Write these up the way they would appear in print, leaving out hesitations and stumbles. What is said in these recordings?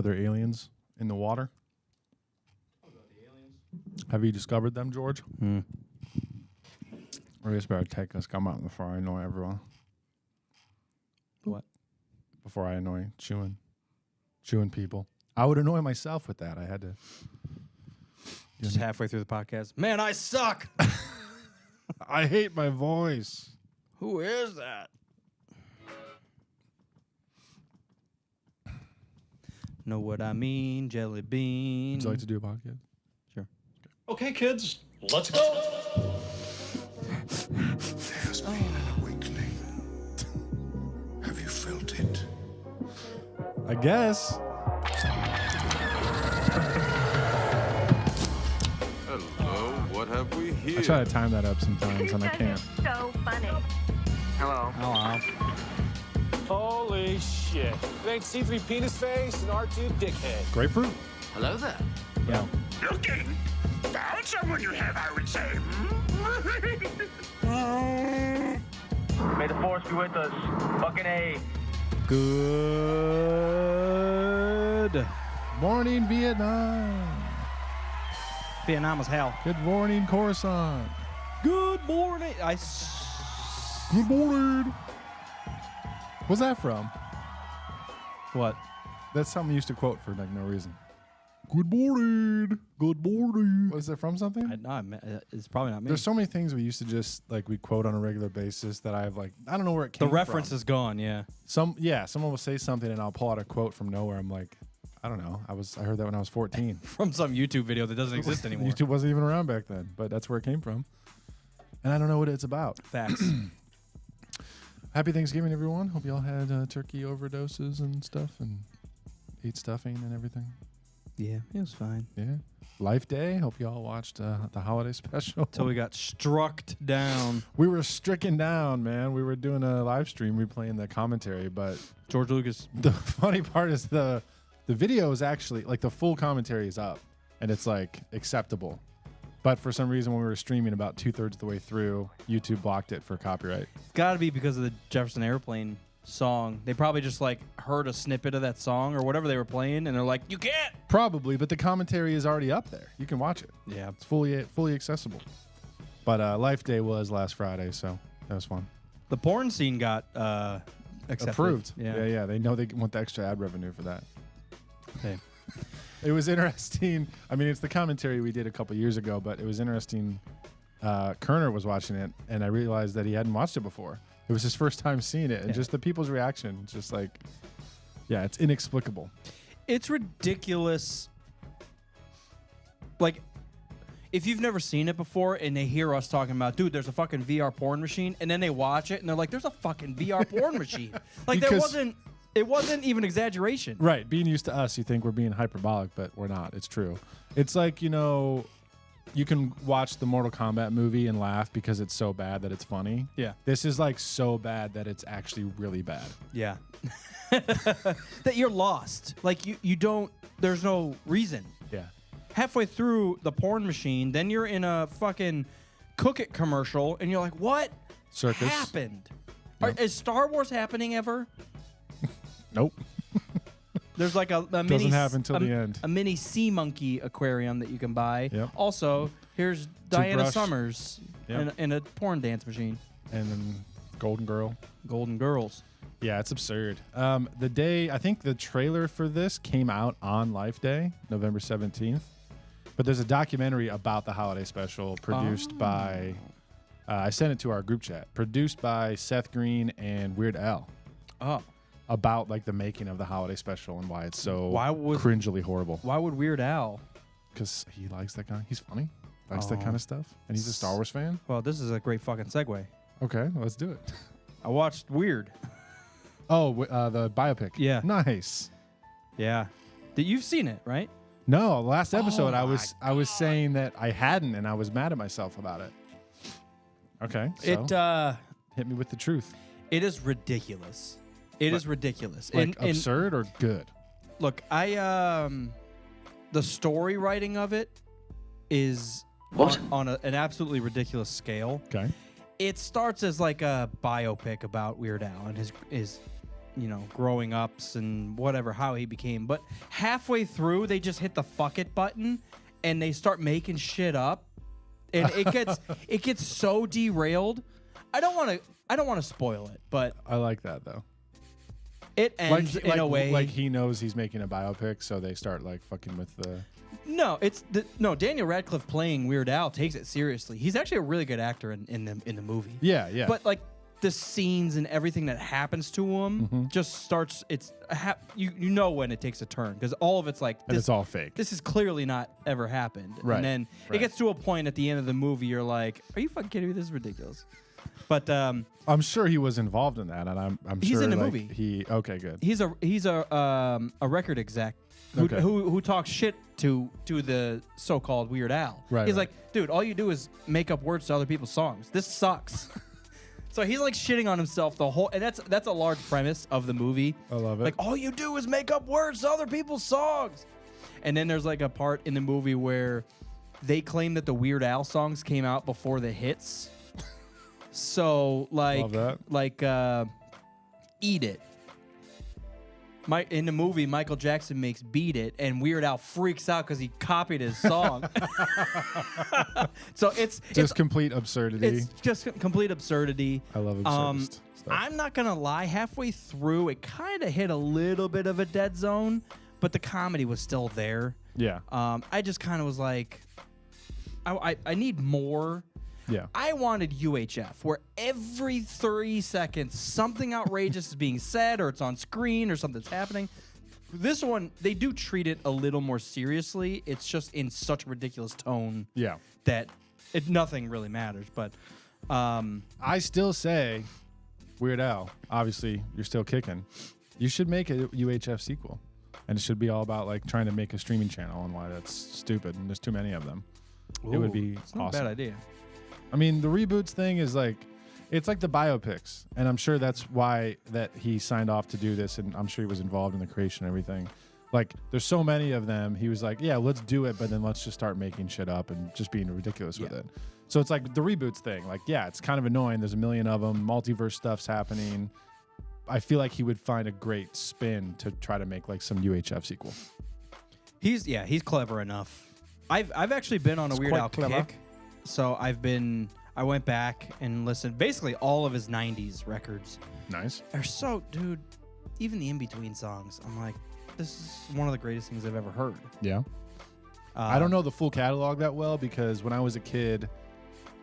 Are there aliens in the water? Have you discovered them, George? Or just better take this come out before I annoy everyone. What? Before I annoy chewing people. I would annoy myself with that. I had to. Just halfway through the podcast. Man, I suck. I hate my voice. Who is that? Know what I mean? Jelly bean. Would you like to do a podcast? Sure. Okay, kids, let's go. There's been an awakening. Have you felt it? I guess. Hello, what have we here? I try to time that up sometimes and I can't. So funny. Hello. Hello. Holy shit. Thanks C3 penis face and R2 dickhead. Grapefruit? Hello there. Yeah. Looking? Found someone you have, I would say. May the force be with us. Fucking A. Good Morning, Vietnam. Vietnam was hell. Good morning, Coruscant. Good morning. Good morning. What's that from? What? That's something you used to quote for like no reason. Good morning. Good morning. Was it from something? It's probably not me. There's so many things we used to just like we quote on a regular basis that I have like I don't know where it came the reference from. is gone. Yeah. Someone will say something and I'll pull out a quote from nowhere. I'm like, I don't know. I heard that when I was 14. From some YouTube video that doesn't exist anymore. YouTube wasn't even around back then, but that's where it came from. And I don't know what it's about. Facts. Happy Thanksgiving, everyone. Hope y'all had turkey overdoses and stuff and ate stuffing and everything. Yeah, it was fine. Yeah. Life Day. Hope y'all watched the holiday special. Till we got struck down. We were stricken down, man. We were doing a live stream replaying the commentary, but George Lucas. the funny part is the video is actually like the full commentary is up and it's like acceptable. But for some reason when we were streaming about 2/3 of the way through, YouTube blocked it for copyright. It's got to be because of the Jefferson Airplane song. They probably just like heard a snippet of that song or whatever they were playing and they're like, you can't. Probably, but the commentary is already up there. You can watch it. Yeah. It's fully accessible. But Life Day was last Friday, so that was fun. The porn scene got accepted. Approved. Yeah. Yeah. They know they want the extra ad revenue for that. Okay. It was interesting. I mean, it's the commentary we did a couple years ago, but it was interesting. Kerner was watching it, and I realized that he hadn't watched it before. It was his first time seeing it, and just the people's reaction, just like, yeah, it's inexplicable. It's ridiculous. Like, if you've never seen it before and they hear us talking about, dude, there's a fucking VR porn machine, and then they watch it and they're like, there's a fucking VR porn machine. Like, it wasn't even exaggeration. Right. Being used to us, you think we're being hyperbolic, but we're not. It's true. It's like, you know, you can watch the Mortal Kombat movie and laugh because it's so bad that it's funny. Yeah. This is like so bad that it's actually really bad. Yeah. That you're lost. Like, you don't, there's no reason. Yeah. Halfway through the porn machine, then you're in a fucking Cook It commercial, and you're like, what Circus. happened? Yep. Is Star Wars happening ever? Nope. There's like a mini Doesn't happen till the end. A mini sea monkey aquarium that you can buy. Yep. Also, here's Diana Toothbrush. Summers Yep. in a porn dance machine. And then Golden Girl. Golden Girls. Yeah, it's absurd. The day, I think the trailer for this came out on Life Day, November 17th. But there's a documentary about the holiday special produced by, I sent it to our group chat, produced by Seth Green and Weird Al. Oh. About like the making of the holiday special and why it's so would- cringily horrible. Why would Weird Al? Because he likes that guy. He's funny. Likes that kind of stuff. And he's a Star Wars fan. Well, this is a great fucking segue. Okay, let's do it. I watched Weird. Oh, the biopic. Yeah. Nice. Yeah. You've seen it, right? No, last episode I was saying that I hadn't and I was mad at myself about it. Okay. So hit me with the truth. It is ridiculous. It is ridiculous. Like absurd or good? Look, the story writing of it is on an absolutely ridiculous scale. Okay. It starts as like a biopic about Weird Al and growing ups and whatever, how he became. But halfway through, they just hit the fuck it button and they start making shit up, and it gets so derailed. I don't want to spoil it, but I like that though. it ends in a way like he knows he's making a biopic, so they start like fucking with the. No, Daniel Radcliffe playing Weird Al takes it seriously. He's actually a really good actor in the movie. Yeah. But like the scenes and everything that happens to him just starts. You know when it takes a turn, because all of it's like And it's all fake. This is clearly not ever happened. Right, And then right. it gets to a point at the end of the movie, you're like, are you fucking kidding me? This is ridiculous. But I'm sure he was involved in that, and I'm He's sure in the like, movie. Okay, good. he's a record exec who talks shit to the so-called Weird Al. Right, He's right. like, dude, all you do is make up words to other people's songs. This sucks. So he's like shitting on himself the whole, and that's a large premise of the movie. I love it. Like, all you do is make up words to other people's songs. And then there's like a part in the movie where they claim that the Weird Al songs came out before the hits. So Love that. Eat It. In the movie, Michael Jackson makes Beat It, and Weird Al freaks out because he copied his song. So it's complete absurdity. It's just complete absurdity. I love absurdist stuff. I'm not gonna lie. Halfway through, it kind of hit a little bit of a dead zone, but the comedy was still there. Yeah. I just kind of was like, I need more. Yeah. I wanted UHF, where every 30 seconds something outrageous is being said, or it's on screen, or something's happening. This one, they do treat it a little more seriously. It's just in such a ridiculous tone Yeah. that nothing really matters. But I still say, Weird Al, obviously you're still kicking. You should make a UHF sequel. And it should be all about like trying to make a streaming channel and why that's stupid and there's too many of them. It would be it's not awesome. a bad idea. I mean, the reboots thing is like, it's like the biopics. And I'm sure that's why that he signed off to do this. And I'm sure he was involved in the creation and everything. Like, there's so many of them. He was like, yeah, let's do it. But then let's just start making shit up and just being ridiculous with it. So it's like the reboots thing. Like, yeah, it's kind of annoying. There's a million of them. Multiverse stuff's happening. I feel like he would find a great spin to try to make like some UHF sequel. He's clever enough. I've actually been on a Weird Al kick. So I went back and listened basically all of his 90s records. Nice. They're so, dude, even the in-between songs, I'm like, this is one of the greatest things I've ever heard. Yeah. I don't know the full catalog that well because when I was a kid,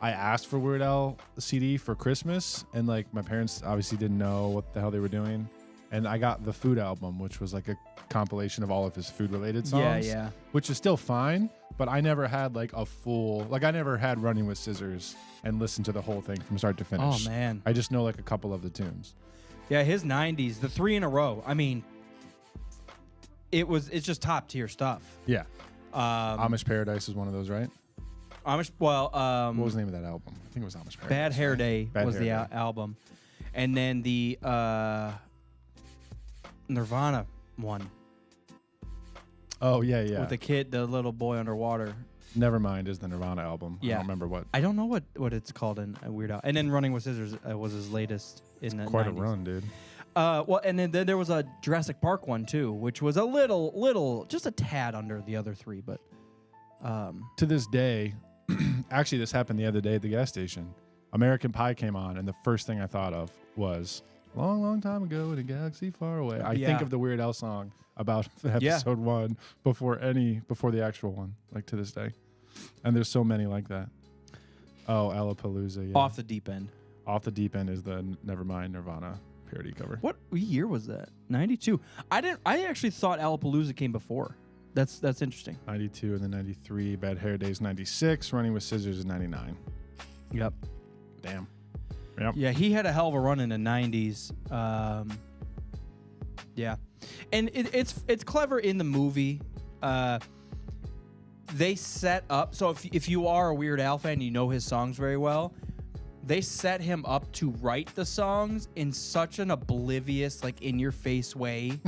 I asked for Weird Al CD for Christmas, and like my parents obviously didn't know what the hell they were doing. And I got the Food album, which was like a compilation of all of his food-related songs. Yeah. Which is still fine, but I never had like a full, like I never had Running with Scissors and listened to the whole thing from start to finish. Oh, man. I just know like a couple of the tunes. Yeah, his 90s, the 3 in a row. I mean, it's just top-tier stuff. Yeah. Amish Paradise is one of those, right? What was the name of that album? I think it was Amish Paradise. Bad Hair Day Bad was Hair the Day. album. And then the Nirvana one. Oh, yeah. With the little boy underwater. Nevermind is the Nirvana album. Yeah. I don't remember what. I don't know what it's called in Weird Al. And then Running with Scissors was his latest in the Quite 90s. a run, dude. Well, and then there was a Jurassic Park one too, which was a little, just a tad under the other three, but. To this day, actually, this happened the other day at the gas station. American Pie came on, and the first thing I thought of was long, long time ago in a galaxy far away. I think of the Weird Al song about episode 1 before the actual one, like to this day. And there's so many like that. Oh, Alapalooza. Yeah. Off the Deep End. Off the Deep End is the Nevermind Nirvana parody cover. What year was that? 92. I actually thought Alapalooza came before. That's interesting. 92 and then 93. Bad Hair Day is 96. Running with Scissors is 99. Yep. Damn. Yep. Yeah, he had a hell of a run in the 90s. Yeah. And it's clever in the movie. They set up, so if you are a Weird Al fan, you know his songs very well. They set him up to write the songs in such an oblivious, like in your face way.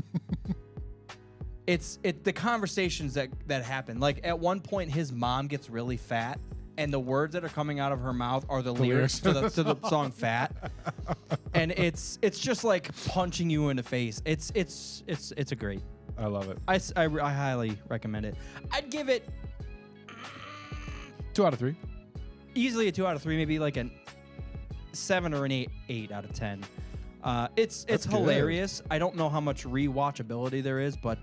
It's the conversations that happen. Like at one point, his mom gets really fat, and the words that are coming out of her mouth are the lyrics to the song "Fat." and it's just like punching you in the face. It's a great. I love it. I highly recommend it. I'd give it 2 out of 3. easily a 2 out of 3, maybe like an 7 or an 8 out of 10. It's That's good. hilarious. I don't know how much rewatchability there is, but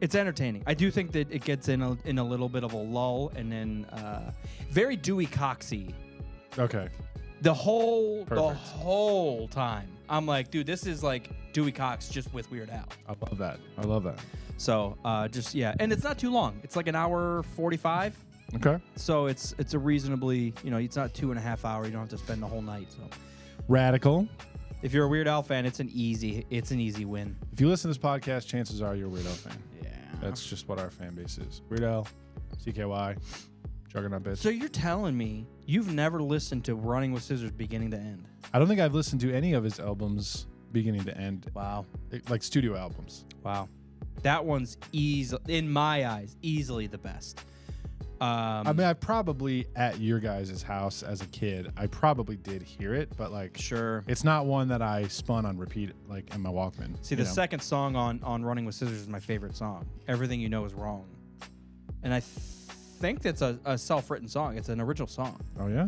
it's entertaining. I do think that it gets in a little bit of a lull, and then very Dewey Coxy. Okay. The whole time, I'm like, dude, this is like Dewey Cox just with Weird Al. I love that. So just yeah, and it's not too long. It's like an hour 45. Okay. So it's a reasonably, it's not 2.5 hours. You don't have to spend the whole night. So Radical. if you're a Weird Al fan, it's an easy win. If you listen to this podcast, chances are you're a Weird Al fan. Yeah. That's just what our fan base is. Weird Al, CKY, Juggernaut Bitch. So you're telling me you've never listened to Running with Scissors beginning to end? I don't think I've listened to any of his albums beginning to end. Wow. Like studio albums. Wow. That one's in my eyes, easily the best. I mean, I probably, at your guys' house as a kid, I probably did hear it, but like, Sure. it's not one that I spun on repeat, like in my Walkman. See, the second song on Running with Scissors is my favorite song. Everything You Know Is Wrong. And I think that's a self-written song. It's an original song. Oh, yeah?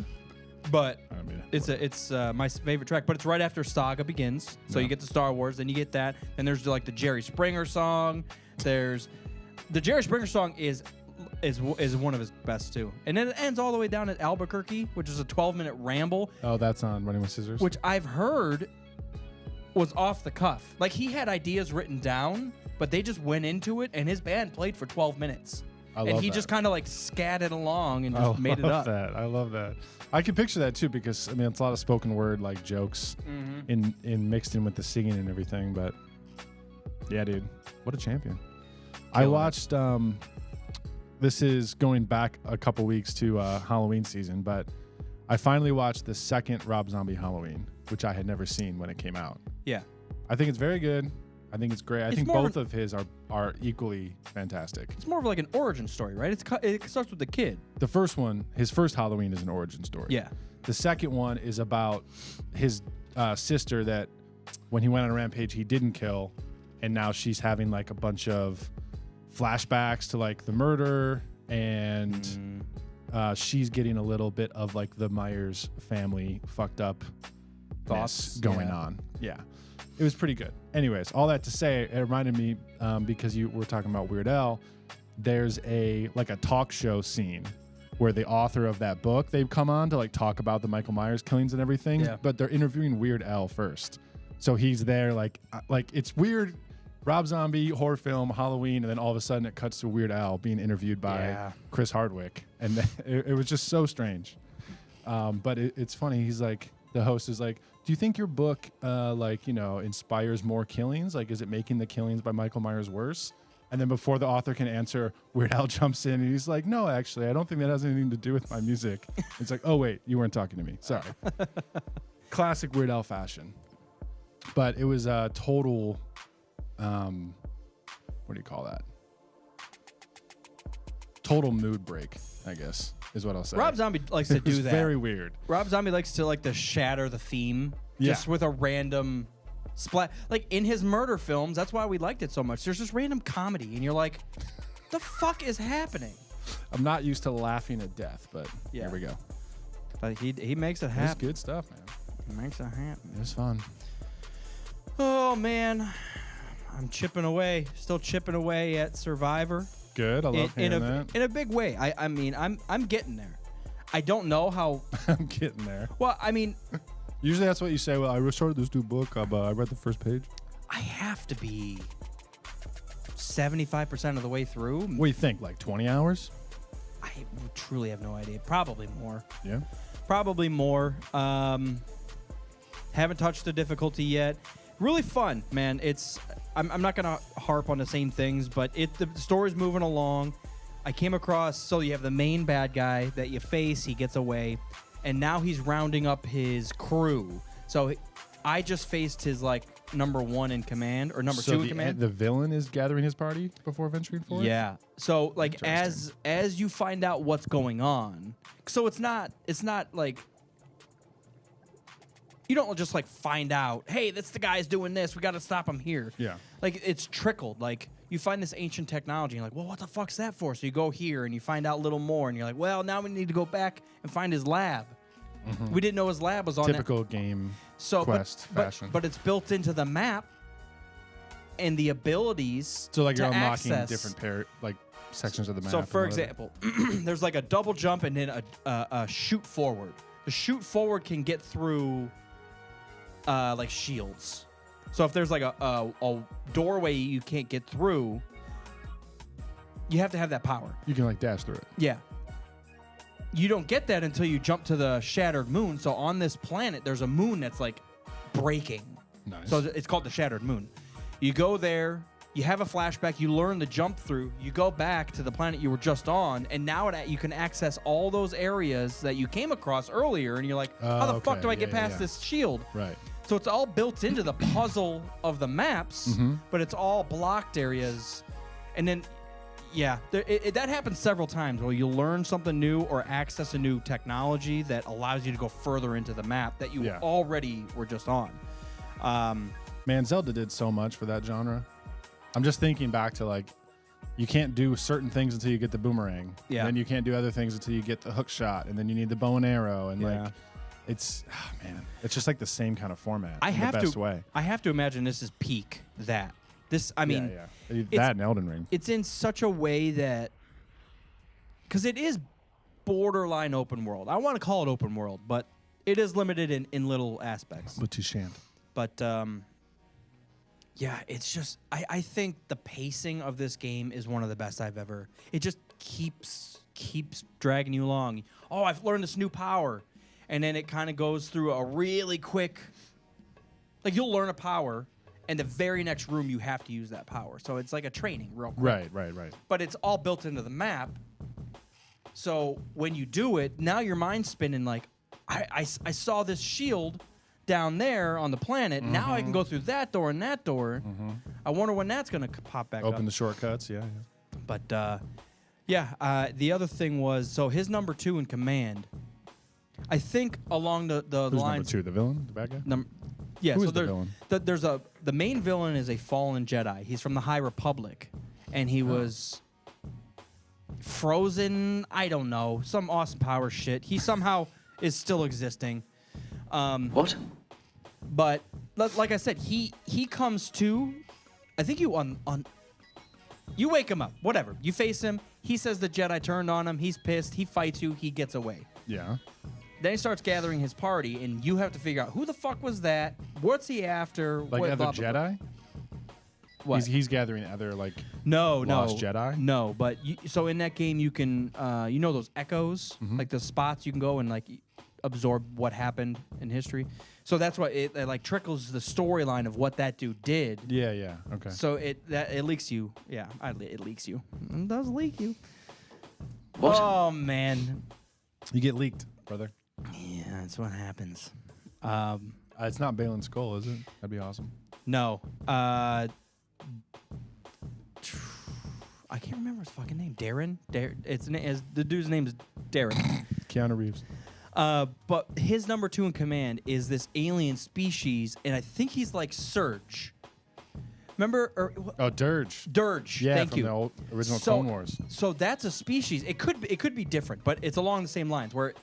But I mean, it's my favorite track. But it's right after Saga begins. So you get the Star Wars, then you get that. Then there's like the Jerry Springer song. There's the Jerry Springer song is one of his best too. And then it ends all the way down at Albuquerque, which is a 12-minute ramble. Oh, that's on Running with Scissors? Which I've heard was off the cuff. Like he had ideas written down, but they just went into it, and his band played for 12 minutes. And he just kind of like scatted along and just made it up. I love that. I can picture that too, because I mean it's a lot of spoken word like jokes in mixed in with the singing and everything. But yeah, dude, what a champion! I watched. This is going back a couple weeks to Halloween season, but I finally watched the second Rob Zombie Halloween, which I had never seen when it came out. Yeah, I think it's very good. I think it's great. I think more both of his are equally fantastic. it's more of like an origin story, right? It starts with the kid. The first one, his first Halloween, is an origin story. Yeah. The second one is about his sister that when he went on a rampage, he didn't kill. And now she's having like a bunch of flashbacks to like the murder. And she's getting a little bit of like the Myers family fucked up Thoughts going on. Yeah. It was pretty good. Anyways, all that to say, it reminded me, because you were talking about Weird Al, there's a talk show scene where the author of that book, they've come on to like talk about the Michael Myers killings and everything, but they're interviewing Weird Al first. So he's there like it's weird, Rob Zombie, horror film, Halloween, and then all of a sudden it cuts to Weird Al being interviewed by Chris Hardwick. And it was just so strange. But it's funny. He's like, the host is like, do you think your book, inspires more killings? Like, is it making the killings by Michael Myers worse? And then before the author can answer, Weird Al jumps in and he's like, no, actually, I don't think that has anything to do with my music. It's like, oh, wait, you weren't talking to me. Sorry. Classic Weird Al fashion. But it was a total, what do you call that? Total mood break, I guess, is what I'll say. Rob Zombie likes to do that. Very weird. Rob Zombie likes to shatter the theme just with a random splat. Like in his murder films, that's why we liked it so much. There's just random comedy, and you're like, the fuck is happening? I'm not used to laughing at death, but here we go. But he makes it It's happen. good stuff, man. He makes it happen. It was fun. Oh man, I'm chipping away, still chipping away at Survivor. Good. I love hearing that. In a big way. I mean, I'm getting there. I don't know how. I'm getting there. Well, I mean, usually that's what you say. Well, I started this new book. I read the first page. I have to be 75% of the way through. What do you think? Like 20 hours? I truly have no idea. Probably more. Yeah. Probably more. Haven't touched the difficulty yet. Really fun, man. I'm not gonna harp on the same things, but the story's moving along. I came across, so you have the main bad guy that you face, he gets away, and now he's rounding up his crew. So I just faced his number one in command or number two in command. The villain is gathering his party before venturing forth? Yeah. So as you find out what's going on, so it's not like You don't just like find out, hey, that's the guy's doing this. We got to stop him here. Yeah. Like it's trickled. Like you find this ancient technology. And you're like, well, what the fuck's that for? So you go here and you find out a little more. And you're like, well, now we need to go back and find his lab. We didn't know his lab was on Typical game quest fashion. But it's built into the map and the abilities. So like you're to unlocking access. different sections of the map. So for and whatever. example, there's like a double jump and then a shoot forward. The shoot forward can get through like shields. So if there's like a doorway you can't get through, you have to have that power. you can like dash through it. Yeah. You don't get that until you jump to the shattered moon. So on this planet, there's a moon that's like breaking. Nice. So it's called the shattered moon. You go there, you have a flashback, you learn the jump through, you go back to the planet you were just on, and now you can access all those areas that you came across earlier, and you're like, how the fuck do I get past this shield? Right. So it's all built into the puzzle of the maps, but it's all blocked areas. And then, yeah, that happens several times where you learn something new or access a new technology that allows you to go further into the map that you already were just on. Man, Zelda did so much for that genre. I'm just thinking back to like, you can't do certain things until you get the boomerang. Yeah. And then you can't do other things until you get the hook shot, and then you need the bow and arrow, and Yeah. like, it's man, it's just like the same kind of format. I in have the best to. way. I have to imagine this is peak that. This, I mean, that and Elden Ring. it's in such a way that, because it is borderline open world. I want to call it open world, but it is limited in little aspects. But you shan't. But yeah, it's just I think the pacing of this game is one of the best I've ever. It just keeps dragging you along. Oh, I've learned this new power, and then it kind of goes through a really quick. Like you'll learn a power, and the very next room you have to use that power. So it's like a training, real quick. Right. But it's all built into the map. So when you do it, now your mind's spinning like, I saw this shield down there on the planet. Now I can go through that door and that door. I wonder when that's going to pop back up. Open the shortcuts, yeah. But the other thing was, so his number 2 in command, I think along the Who's lines. number 2, the villain, the bad guy? Yeah, Who so is the there's villain? the main villain is a fallen Jedi. He's from the High Republic, and he was frozen. I don't know, some Austin Powers shit. He somehow is still existing. What? But like I said, he comes to. I think you you wake him up. Whatever. You face him. He says the Jedi turned on him. He's pissed. He fights you. He gets away. Yeah. Then he starts gathering his party, and you have to figure out who the fuck was that? What's he after? Like what, other blah, blah, blah. Jedi? What? He's gathering other like No, Lost Jedi? No, but so in that game you can, you know those echoes, like the spots you can go and like absorb what happened in history. So that's what it like trickles the storyline of what that dude did. Yeah. Okay. So it leaks you. Yeah, it leaks you. It does leak you. What? Oh man. You get leaked, brother. Yeah, that's what happens. It's not Balin Skull, is it? That'd be awesome. No. I can't remember his fucking name. Darren. The dude's name is Darren. Keanu Reeves. But his number 2 in command is this alien species, and I think he's like Surge. Remember? Oh, Dirge. Dirge. Yeah, Thank from you. the old original Clone Wars. So that's a species. It could be different, but it's along the same lines. Where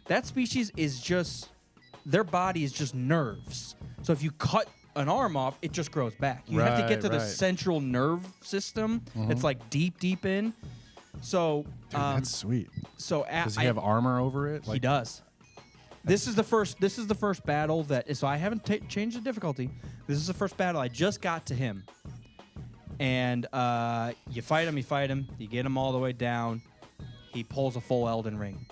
that species is just their body is just nerves. So if you cut an arm off, it just grows back. You have to get to the central nerve system. It's like deep in. So Dude, that's sweet. So Does he have armor over it? he does. This is the first battle that. So I haven't changed the difficulty. This is the first battle. I just got to him, and you fight him. You get him all the way down. He pulls a full Elden Ring.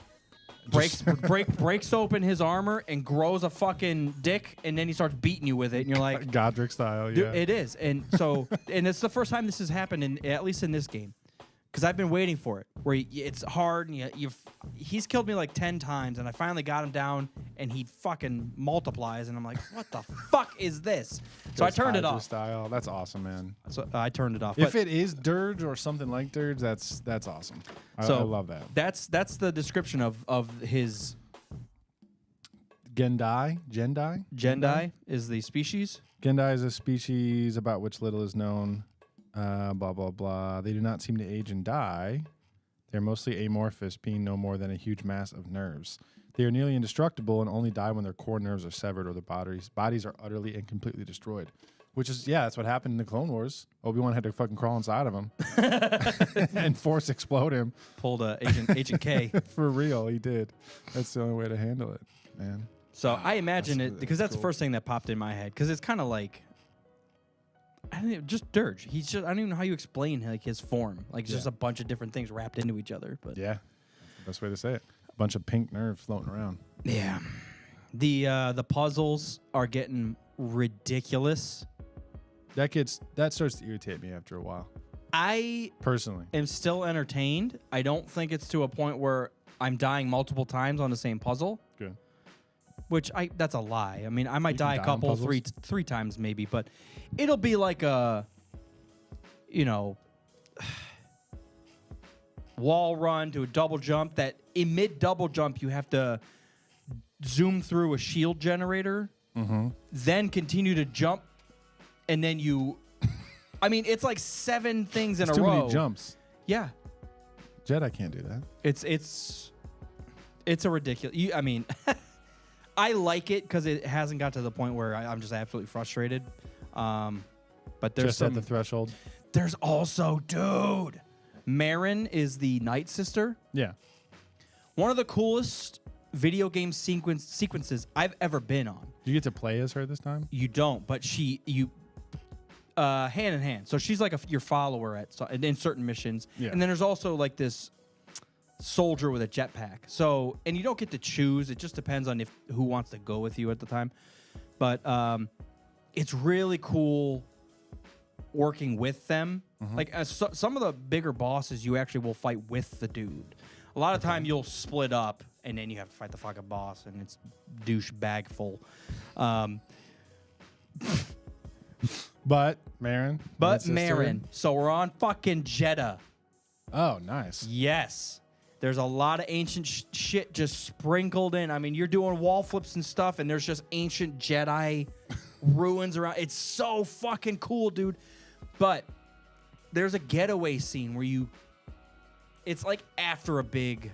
Breaks open his armor and grows a fucking dick, and then he starts beating you with it, and you're like, Godric style. Yeah. dude, it is. And so, and it's the first time this has happened, at least in this game. Because I've been waiting for it, where it's hard, and he's killed me like 10 times, and I finally got him down, and he fucking multiplies, and I'm like, what the fuck is this? So I turned it off. Style. That's awesome, man. So I turned it off. If it is Dirge or something like Dirge, that's awesome. I love that. That's the description of his Gendai is the species. Gendai is a species about which little is known. Blah, blah, blah. They do not seem to age and die. They're mostly amorphous, being no more than a huge mass of nerves. They are nearly indestructible and only die when their core nerves are severed or their bodies are utterly and completely destroyed. Which is, that's what happened in the Clone Wars. Obi-Wan had to fucking crawl inside of him and force explode him. Pulled Agent K. For real, he did. That's the only way to handle it, man. So I imagine that's it, because that's cool. the first thing that popped in my head. Because it's kind of like, I don't know, just Dirge. He's just, I don't even know how you explain like his form. Like it's just a bunch of different things wrapped into each other. But Yeah, that's the best way to say it. A bunch of pink nerves floating around. yeah, the puzzles are getting ridiculous. That starts to irritate me after a while. I Personally. am still entertained. I don't think it's to a point where I'm dying multiple times on the same puzzle. Good. Which that's a lie. I mean, I might You can die a die on couple, puzzles? three times maybe, but it'll be like a, wall run to a double jump that in mid double jump you have to zoom through a shield generator, then continue to jump, and then you. I mean, it's like 7 things in a Too row. many jumps. Yeah, Jedi can't do that. it's a ridiculous. I mean, I like it because it hasn't got to the point where I'm just absolutely frustrated. But there's Just at the threshold. There's also, dude, Marin is the Night Sister. Yeah. One of the coolest video game sequences I've ever been on. Do you get to play as her this time? You don't, but hand in hand. So she's like your follower in certain missions. Yeah. And then there's also like this soldier with a jetpack. So, and you don't get to choose. It just depends on who wants to go with you at the time. But it's really cool working with them. Like some of the bigger bosses, you actually will fight with the dude. A lot of time you'll split up and then you have to fight the fucking boss, and it's douchebag full. But Marin. But Marin. So we're on fucking Jeddah. Oh, nice. Yes. There's a lot of ancient shit just sprinkled in. I mean, you're doing wall flips and stuff, and there's just ancient Jedi ruins around. It's so fucking cool, dude. But there's a getaway scene where it's like after a big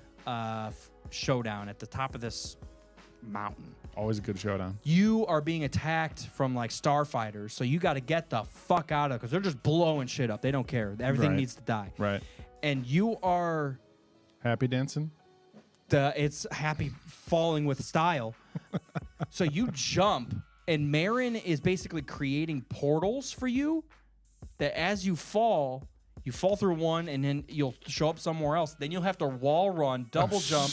showdown at the top of this mountain. Always a good showdown. You are being attacked from like starfighters, so you got to get the fuck out of, because they're just blowing shit up. They don't care. Everything needs to die. Right. And you are Happy dancing? it's happy falling with style. So you jump, and Marin is basically creating portals for you that as you fall through one, and then you'll show up somewhere else. Then you'll have to wall run, double jump.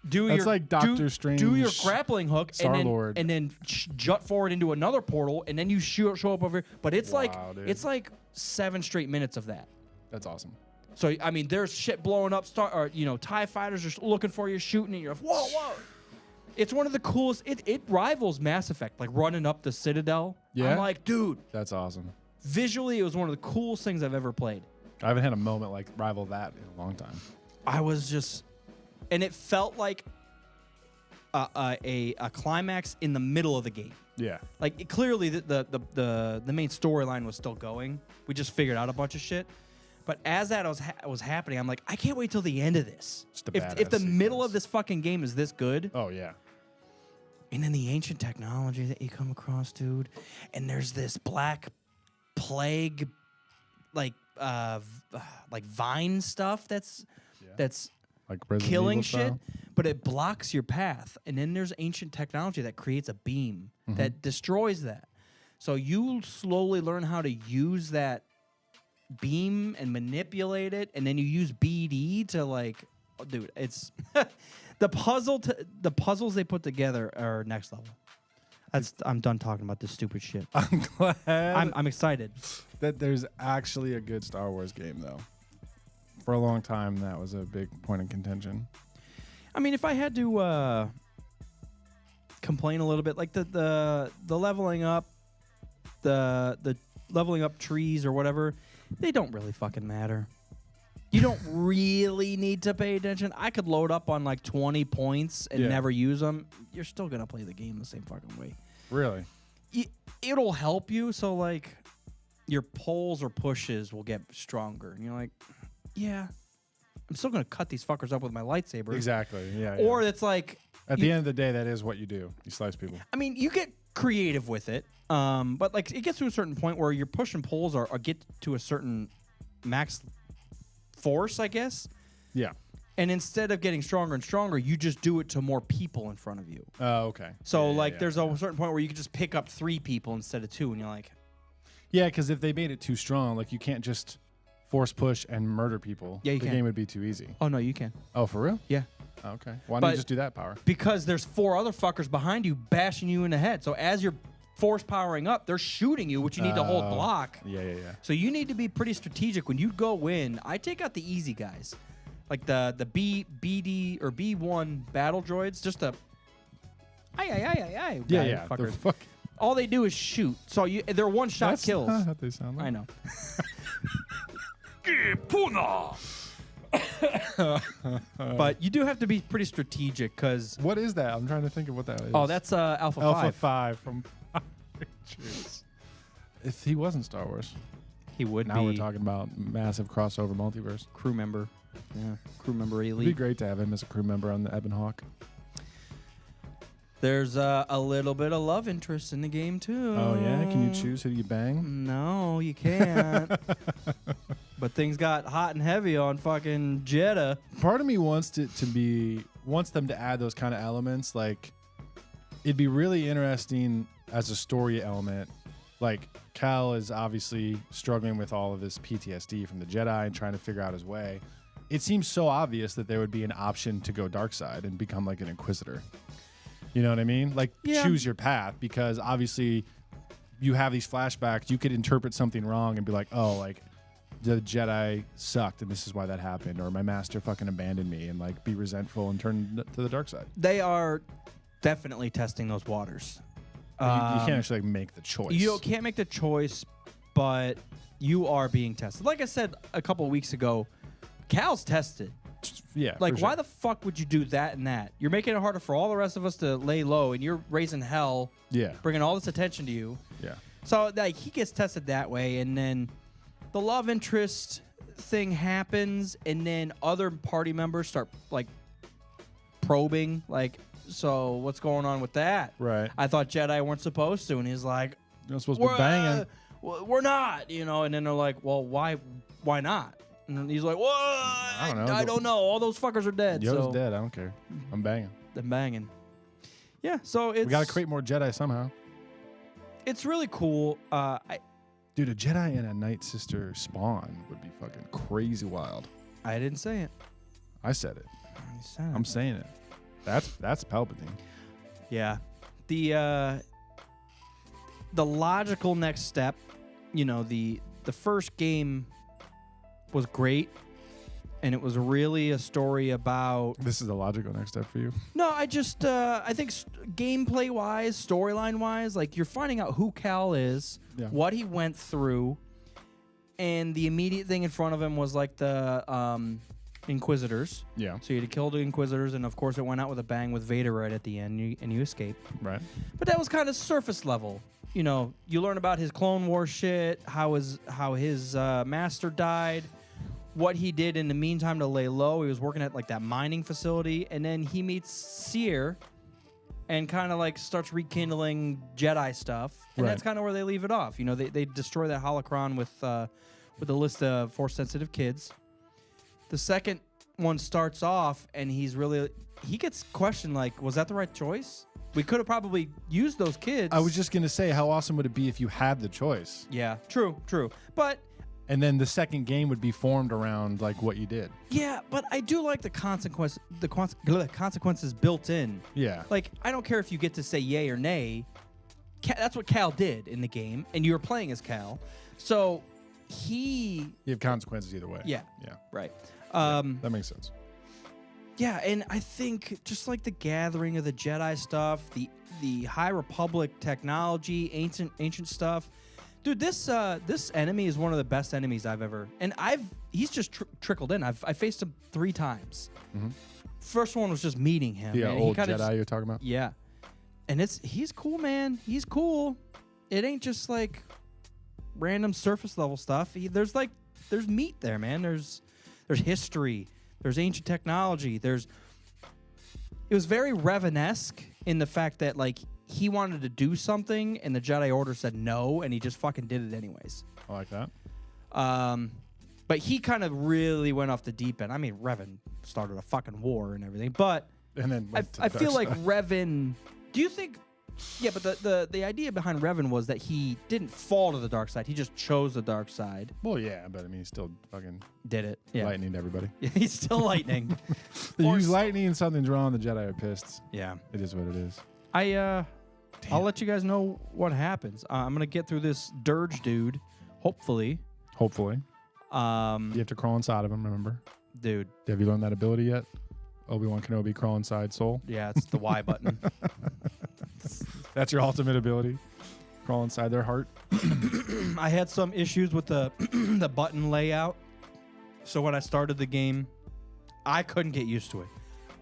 That's like Doctor Strange. Do your grappling hook, Star-Lord. and then jut forward into another portal, and then you show up over here. But it's Wow, dude. it's like 7 straight minutes of that. That's awesome. So I mean, there's shit blowing up. TIE fighters are looking for you, shooting, and you're like, whoa. It's one of the coolest. It rivals Mass Effect, like running up the Citadel. Yeah? I'm like, dude. That's awesome. Visually, it was one of the coolest things I've ever played. I haven't had a moment like rival that in a long time. I was just, and it felt like a climax in the middle of the game. Yeah. Like clearly, the main storyline was still going. We just figured out a bunch of shit. But as that was happening, I'm like, I can't wait till the end of this. Just a If the badass middle sequence. of this fucking game is this good, Oh, yeah. and then the ancient technology that you come across, dude, and there's this black plague, like vine stuff that's Like Resident killing Evil shit, style? but it blocks your path. And then there's ancient technology that creates a beam that destroys that. So you slowly learn how to use that beam and manipulate it, and then you use BD to like, oh, dude, it's the puzzles they put together are next level. I'm done talking about this stupid shit. I'm glad I'm excited. that there's actually a good Star Wars game, though. For a long time, that was a big point of contention. I mean, if I had to complain a little bit, like the leveling up, the leveling up trees or whatever, they don't really fucking matter. You don't really need to pay attention. I could load up on like 20 points and never use them. You're still going to play the game the same fucking way. Really? It'll help you. So, like, your pulls or pushes will get stronger. And you're like, yeah, I'm still going to cut these fuckers up with my lightsaber. Exactly. Yeah. Or it's like... At the end of the day, that is what you do. You slice people. I mean, you get creative with it. But, like, it gets to a certain point where your push and pulls are get to a certain max force, I guess. Yeah. And instead of getting stronger and stronger, you just do it to more people in front of you. Oh, okay. So, there's a certain point where you can just pick up 3 people instead of 2, and you're like... Yeah, because if they made it too strong, like, you can't just force push and murder people. Yeah, you the can. game would be too easy. Oh, no, you can. Oh, for real? Yeah. Oh, okay. Why don't you just do that power? Because there's 4 other fuckers behind you bashing you in the head. So as you're force powering up, they're shooting you, which you need to hold block. Yeah. So you need to be pretty strategic when you go in. I take out the easy guys, like the BD or B1 battle droids. Just the Yeah. fuckers. All they do is shoot. So they're one-shot kills. That's not how they sound like. I know. But you do have to be pretty strategic because. What is that? I'm trying to think of what that is. Oh, that's Alpha 5. Alpha 5 from Pictures. If he wasn't Star Wars, He would now be we're talking about massive crossover multiverse. crew member. Yeah, crew member It'd be elite. great to have him as a crew member on the Ebon Hawk. There's a little bit of love interest in the game too. Oh yeah, can you choose who you bang? No, you can't. But things got hot and heavy on fucking Jeddah. Part of me wants them to add those kind of elements. Like, it'd be really interesting as a story element. Like, Cal is obviously struggling with all of this PTSD from the Jedi and trying to figure out his way. It seems so obvious that there would be an option to go dark side and become like an Inquisitor. You know what I mean? Like, choose your path, because obviously you have these flashbacks. You could interpret something wrong and be like, oh, like, the Jedi sucked and this is why that happened, or my master fucking abandoned me, and like be resentful and turn to the dark side. They are definitely testing those waters. You can't actually like make the choice. You can't make the choice, but you are being tested. Like I said a couple of weeks ago, Cal's tested. Yeah. Like, for sure. why the fuck would you do that and that? You're making it harder for all the rest of us to lay low, and you're raising hell. Yeah. Bringing all this attention to you. Yeah. So, like, he gets tested that way, and then the love interest thing happens, and then other party members start, like, probing. Like, so what's going on with that? Right. I thought Jedi weren't supposed to, and he's like, You're not supposed to be banging. we're not, you know. And then they're like, well, why not? And he's like, well, I don't know. All those fuckers are dead. Yoda's dead. I don't care. I'm banging. I'm banging. Yeah, so it's... We got to create more Jedi somehow. It's really cool. Dude, a Jedi and a Night Sister spawn would be fucking crazy wild. I didn't say it. I said it. You said it. I'm saying it. That's Palpatine. Yeah. The logical next step, you know, the first game was great, and it was really a story about... This is the logical next step for you? No, I just, I think gameplay-wise, storyline-wise, like, you're finding out who Cal is, what he went through, and the immediate thing in front of him was, like, the Inquisitors. Yeah. So you had to kill the Inquisitors, and, of course, it went out with a bang with Vader right at the end, and you escape. Right. But that was kind of surface level. You know, you learn about his Clone War shit, how his master died, what he did in the meantime to lay low. He was working at like that mining facility, and then he meets Seer and kind of like starts rekindling Jedi stuff, and that's kind of where they leave it off. You know, they destroy that holocron with a list of force sensitive kids. The second one starts off, and he gets questioned like, was that the right choice? We could have probably used those kids. I was just gonna say, how awesome would it be if you had the choice? Yeah, true. But and then the second game would be formed around like what you did. Yeah, but I do like the consequences built in. Yeah. Like, I don't care if you get to say yay or nay. That's what Cal did in the game, and you were playing as Cal. So you have consequences either way. Yeah. Yeah. Right. That makes sense. Yeah, and I think just like the gathering of the Jedi stuff, the High Republic technology, ancient stuff, Dude, this enemy is one of the best enemies I've ever. And he's just trickled in. I faced him 3 times. First one was just meeting him. Yeah, man. old He kinda Jedi you're talking about? Yeah. And he's cool, man. He's cool. It ain't just like random surface level stuff. There's meat there, man. There's history. There's ancient technology. It was very Revan-esque in the fact that like he wanted to do something and the Jedi Order said no, and he just fucking did it anyways. I like that. But he kind of really went off the deep end. I mean, Revan started a fucking war and everything, but And then I feel like Revan. Do you think? Yeah, but the idea behind Revan was that he didn't fall to the dark side. He just chose the dark side. Well, yeah, but I mean, he's still fucking Did it? Yeah. lightning to everybody. He's still lightning. You use lightning and something's wrong. The Jedi are pissed. Yeah. It is what it is. I'll let you guys know what happens. I'm gonna get through this dirge dude. Hopefully. Hopefully. You have to crawl inside of him. Remember? Dude. Have you learned that ability yet? Obi-Wan Kenobi crawl inside soul. Yeah, it's the Y button. That's your ultimate ability. Crawl inside their heart. I had some issues with the the button layout. So when I started the game, I couldn't get used to it.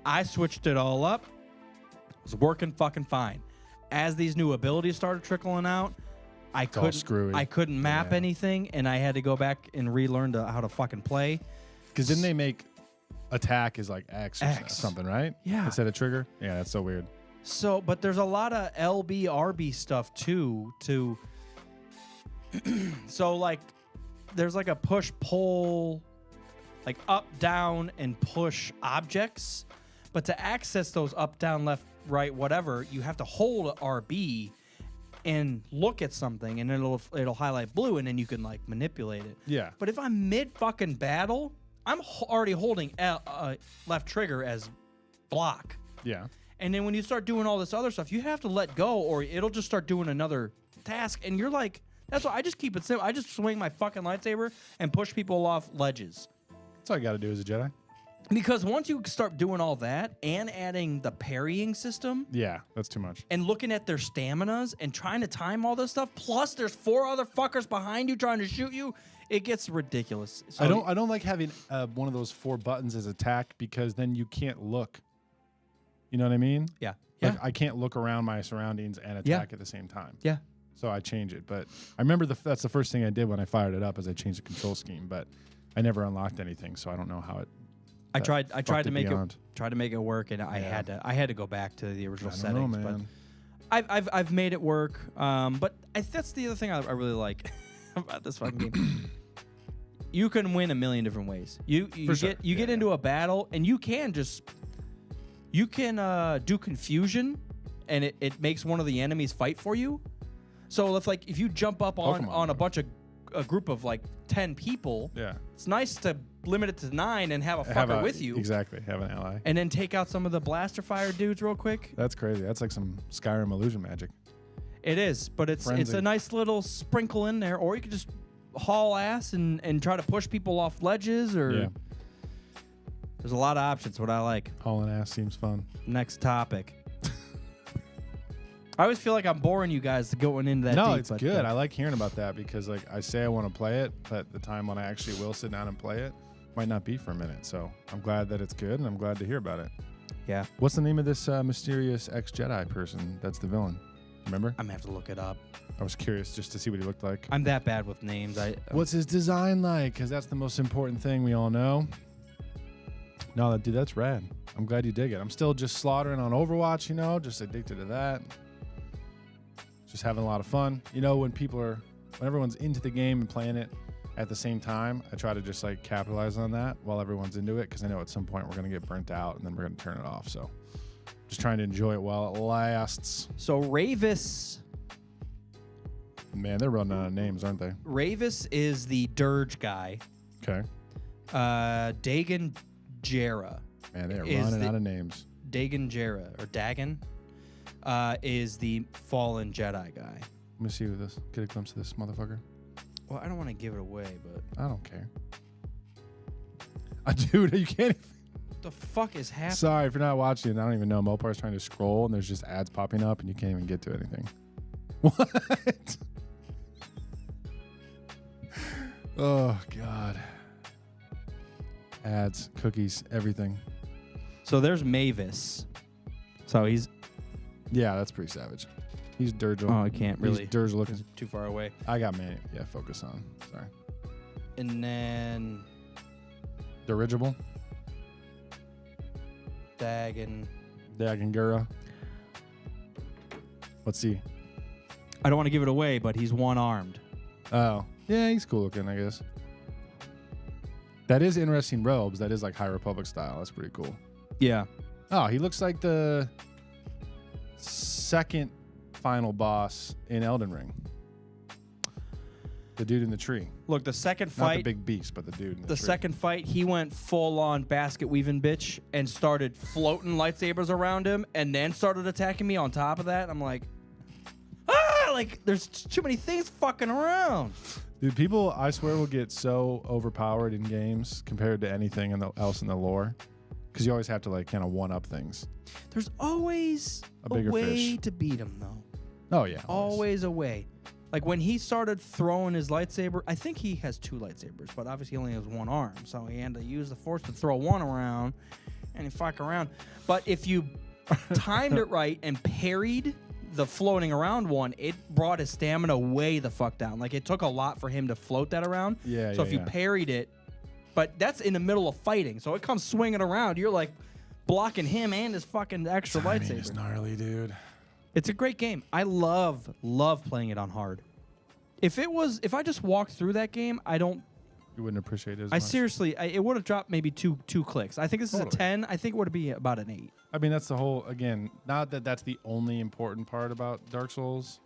I switched it all up. It was working fucking fine. As these new abilities started trickling out, I all screwy. couldn't map anything, and I had to go back and relearn how to fucking play. Because didn't they make attack is like X or X. something, right? Yeah. Instead of trigger? Yeah, that's so weird. So, but there's a lot of LB, RB stuff too. So like, there's like a push pull, like up, down, and push objects. But to access those up, down, left, right, whatever, you have to hold RB and look at something, and it'll highlight blue, and then you can like manipulate it. Yeah. But if I'm mid fucking battle, I'm already holding left trigger as block. Yeah. And then when you start doing all this other stuff, you have to let go, or it'll just start doing another task. And you're like, that's why I just keep it simple. I just swing my fucking lightsaber and push people off ledges. That's all you got to do as a Jedi. Because once you start doing all that and adding the parrying system Yeah, that's too much. and looking at their staminas and trying to time all this stuff, plus there's 4 other fuckers behind you trying to shoot you, it gets ridiculous. So I don't like having one of those 4 buttons as attack because then you can't look. You know what I mean? Yeah. Like Yeah. I can't look around my surroundings and attack at the same time. Yeah. So I change it. But I remember that's the first thing I did when I fired it up is I changed the control scheme. But I never unlocked anything, so I don't know how it. I tried to make beyond. it work, and I had to go back to the original I don't settings. know, man. But I've made it work. But that's the other thing I really like about this fucking game. You can win a million different ways. You get into a battle, and you can do confusion, and it makes one of the enemies fight for you. So if you jump up on a group of like 10 people, Yeah. it's nice to limit it to 9 and have a fucker with you. Exactly. Have an ally. And then take out some of the blaster fire dudes real quick. That's crazy. That's like some Skyrim illusion magic. It is, but it's Frenzy. a nice little sprinkle in there. Or you could just haul ass and try to push people off ledges. Or Yeah. there's a lot of options. What I like. Hauling ass seems fun. Next topic. I always feel like I'm boring you guys going into that. No, deep, it's but, good. I like hearing about that because like I say I want to play it, but the time when I actually will sit down and play it might not be for a minute. So I'm glad that it's good, and I'm glad to hear about it. Yeah. What's the name of this mysterious ex-Jedi person that's the villain? Remember? I'm gonna have to look it up. I was curious just to see what he looked like. I'm that bad with names. What's his design like? Because that's the most important thing we all know. No, dude, that's rad. I'm glad you dig it. I'm still just slaughtering on Overwatch, just addicted to that. Just having a lot of fun. When everyone's into the game and playing it at the same time, I try to just like capitalize on that while everyone's into it because I know at some point we're going to get burnt out and then we're going to turn it off. So just trying to enjoy it while it lasts. So Ravis. Man, they're running out of names, aren't they? Ravis is the dirge guy. Okay. Dagan Jarrah. Man, they are Is running the- out of names. Dagan Jarrah or Dagan is the fallen Jedi guy. Let me see get a glimpse of this motherfucker. Well, I don't want to give it away, but I don't care. Dude, you can't even. what the fuck is happening? Sorry if you're not watching. I don't even know. Mopar's trying to scroll and there's just ads popping up and you can't even get to anything. What? Oh God. Ads, cookies, everything. So there's Mavis. So he's. Yeah, that's pretty savage. He's Durgil. Oh, I can't really. He's Durgil looking. He's too far away. I got man. Yeah, focus on. Sorry. And then Dirigible. Dagongura. Let's see. I don't want to give it away, but he's one-armed. Oh. Yeah, he's cool looking, I guess. That is interesting robes. That is like High Republic style. That's pretty cool. Yeah. Oh, he looks like the second final boss in Elden Ring. The dude in the tree. Look, the second Not the fight. big beast, but the dude in the The tree. second fight, he went full-on basket weaving bitch and started floating lightsabers around him, and then started attacking me on top of that. I'm like, like there's too many things fucking around. Dude, people, I swear, will get so overpowered in games compared to anything else in the lore. Because you always have to, like, kind of one-up things. There's always A bigger way fish. to beat him, though. Oh, yeah. Always a way. Like, when he started throwing his lightsaber, I think he has 2 lightsabers, but obviously he only has 1 arm. So he had to use the Force to throw one around, and he fuck around. But if you timed it right and parried the floating around one, it brought his stamina way the fuck down. Like, it took a lot for him to float that around. Yeah, So yeah, if you yeah. parried it, but that's in the middle of fighting, so it comes swinging around. You're like blocking him and his fucking extra Timing lightsaber. is gnarly, dude. It's a great game. I love playing it on hard. If I just walked through that game, You wouldn't appreciate it as I much. seriously, it would have dropped maybe two clicks. I think this is a Totally. 10. I think it would be about an 8. I mean, that's the whole, again, not that that's the only important part about Dark Souls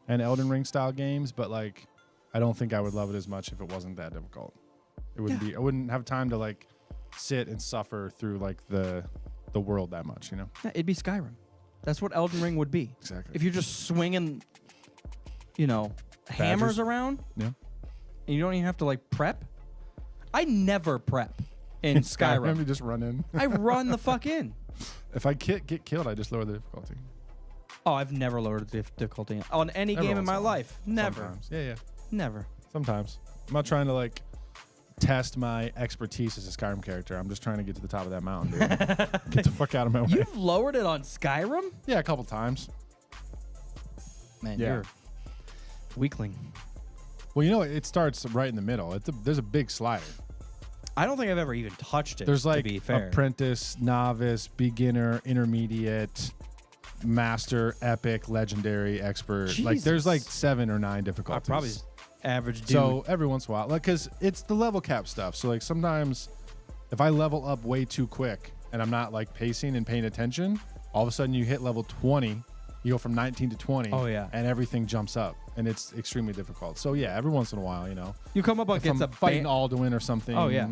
and Elden Ring style games, but, like, I don't think I would love it as much if it wasn't that difficult. It wouldn't be, I wouldn't have time to, like, sit and suffer through, like, the world that much, you know? Yeah, it'd be Skyrim. That's what Elden Ring would be. Exactly. If you're just swinging, hammers Badgers. around, Yeah. and you don't even have to, like, prep. I never prep in Skyrim. You just run in. I run the fuck in. If I get killed, I just lower the difficulty. Oh, I've never lowered the difficulty on any Every game in once my in a while. life. Never. Sometimes. Yeah. Never. Sometimes. I'm not trying to, like, test my expertise as a Skyrim character. I'm just trying to get to the top of that mountain, dude. Get the fuck out of my way. You've lowered it on Skyrim? Yeah, a couple times. Man, Yeah. you're a weakling. Well, it starts right in the middle. There's a big slider. I don't think I've ever even touched it. There's, like, to be fair. apprentice, novice, beginner, intermediate, master, epic, legendary, expert. Like, there's, like, 7 or 9 I difficulties. probably average dude. So every once in a while, like, because it's the level cap stuff. So, like, sometimes if I level up way too quick and I'm not, like, pacing and paying attention, all of a sudden you hit level 20, you go from 19 to 20. Oh, yeah. And everything jumps up, and it's extremely difficult. So, yeah, every once in a while, you come up if against I'm a fighting Alduin or something. Oh, yeah.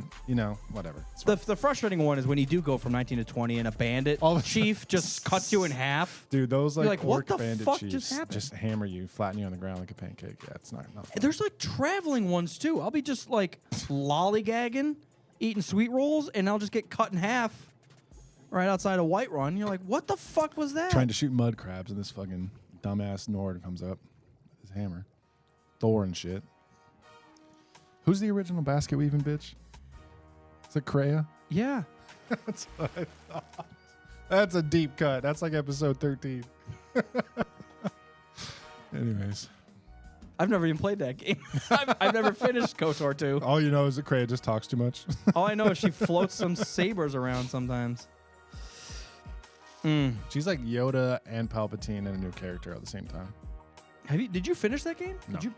Whatever. It's The fine. frustrating one is when you do go from 19 to 20 and a bandit All of a chief just cuts you in half. Dude, those You're like, like, what orc the bandit fuck chiefs just happened? hammer you, flatten you on the ground like a pancake. Yeah, it's not fun. There's like traveling ones too. I'll be just like lollygagging, eating sweet rolls, and I'll just get cut in half right outside of Whiterun. You're like, what the fuck was that? Trying to shoot mud crabs, and this fucking dumbass Nord comes up with his hammer. Thor and shit. Who's the original basket weaving bitch? Is it Kreia? Yeah. That's what I thought. That's a deep cut. That's like episode 13. Anyways. I've never even played that game. I've never finished KOTOR 2. All you know is that Kreia just talks too much. All I know is she floats some sabers around sometimes. She's like Yoda and Palpatine and a new character at the same time. Did you finish that game? No. Did you?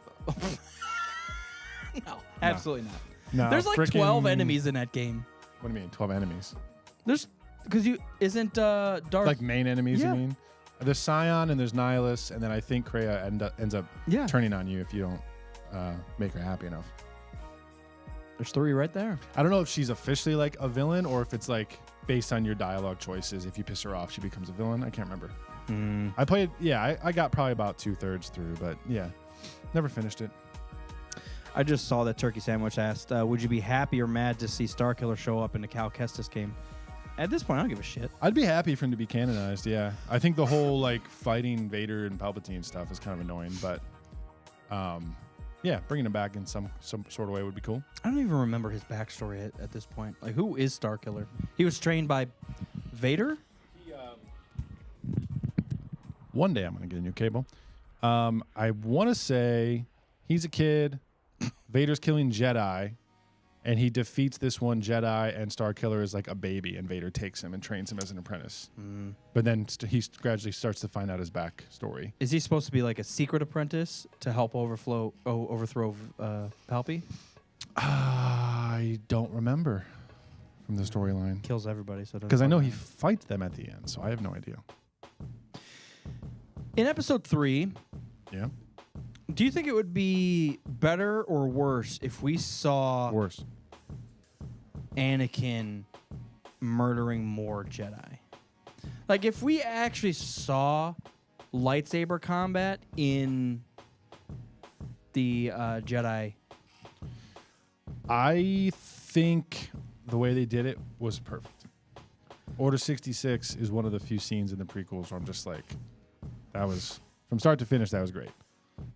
No, absolutely not. No, There's like 12 enemies in that game. What do you mean, 12 enemies? There's because isn't Darth Like main enemies, Yeah. you mean? There's Scion and there's Nihilus, and then I think Kreia ends up Yeah. turning on you if you don't make her happy enough. There's 3 right there. I don't know if she's officially like a villain or if it's like based on your dialogue choices. If you piss her off, she becomes a villain. I can't remember. I played, I got probably about 2/3 through, but yeah, never finished it. I just saw that Turkey Sandwich asked, would you be happy or mad to see Starkiller show up in the Cal Kestis game? At this point, I don't give a shit. I'd be happy for him to be canonized, yeah. I think the whole like fighting Vader and Palpatine stuff is kind of annoying, but Yeah, bringing him back in some sort of way would be cool. I don't even remember his backstory at this point. Like, who is Starkiller? He was trained by Vader? One day I'm going to get a new cable. I want to say he's a kid. Vader's killing Jedi, and he defeats this one Jedi, and Starkiller is like a baby, and Vader takes him and trains him as an apprentice. But then he gradually starts to find out his backstory. Is he supposed to be like a secret apprentice to help overthrow Palpy? I don't remember from the storyline. Kills everybody. So Because I know he fights them at the end, so I have no idea. In episode 3, Yeah? do you think it would be better or worse if we saw Worse. Anakin murdering more Jedi? Like, if we actually saw lightsaber combat in the Jedi. I think the way they did it was perfect. Order 66 is one of the few scenes in the prequels where I'm just like, that was, from start to finish, that was great.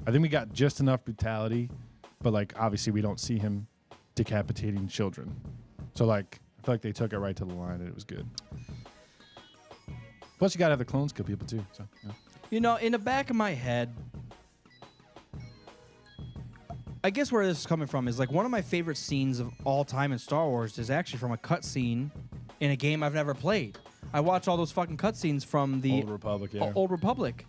I think we got just enough brutality, but like obviously we don't see him decapitating children. So like I feel like they took it right to the line and it was good. Plus you gotta have the clones kill people too. So yeah. You know, in the back of my head, I guess where this is coming from is like one of my favorite scenes of all time in Star Wars is actually from a cutscene in a game I've never played. I watch all those fucking cutscenes from the Old Republic, yeah. Old Republic.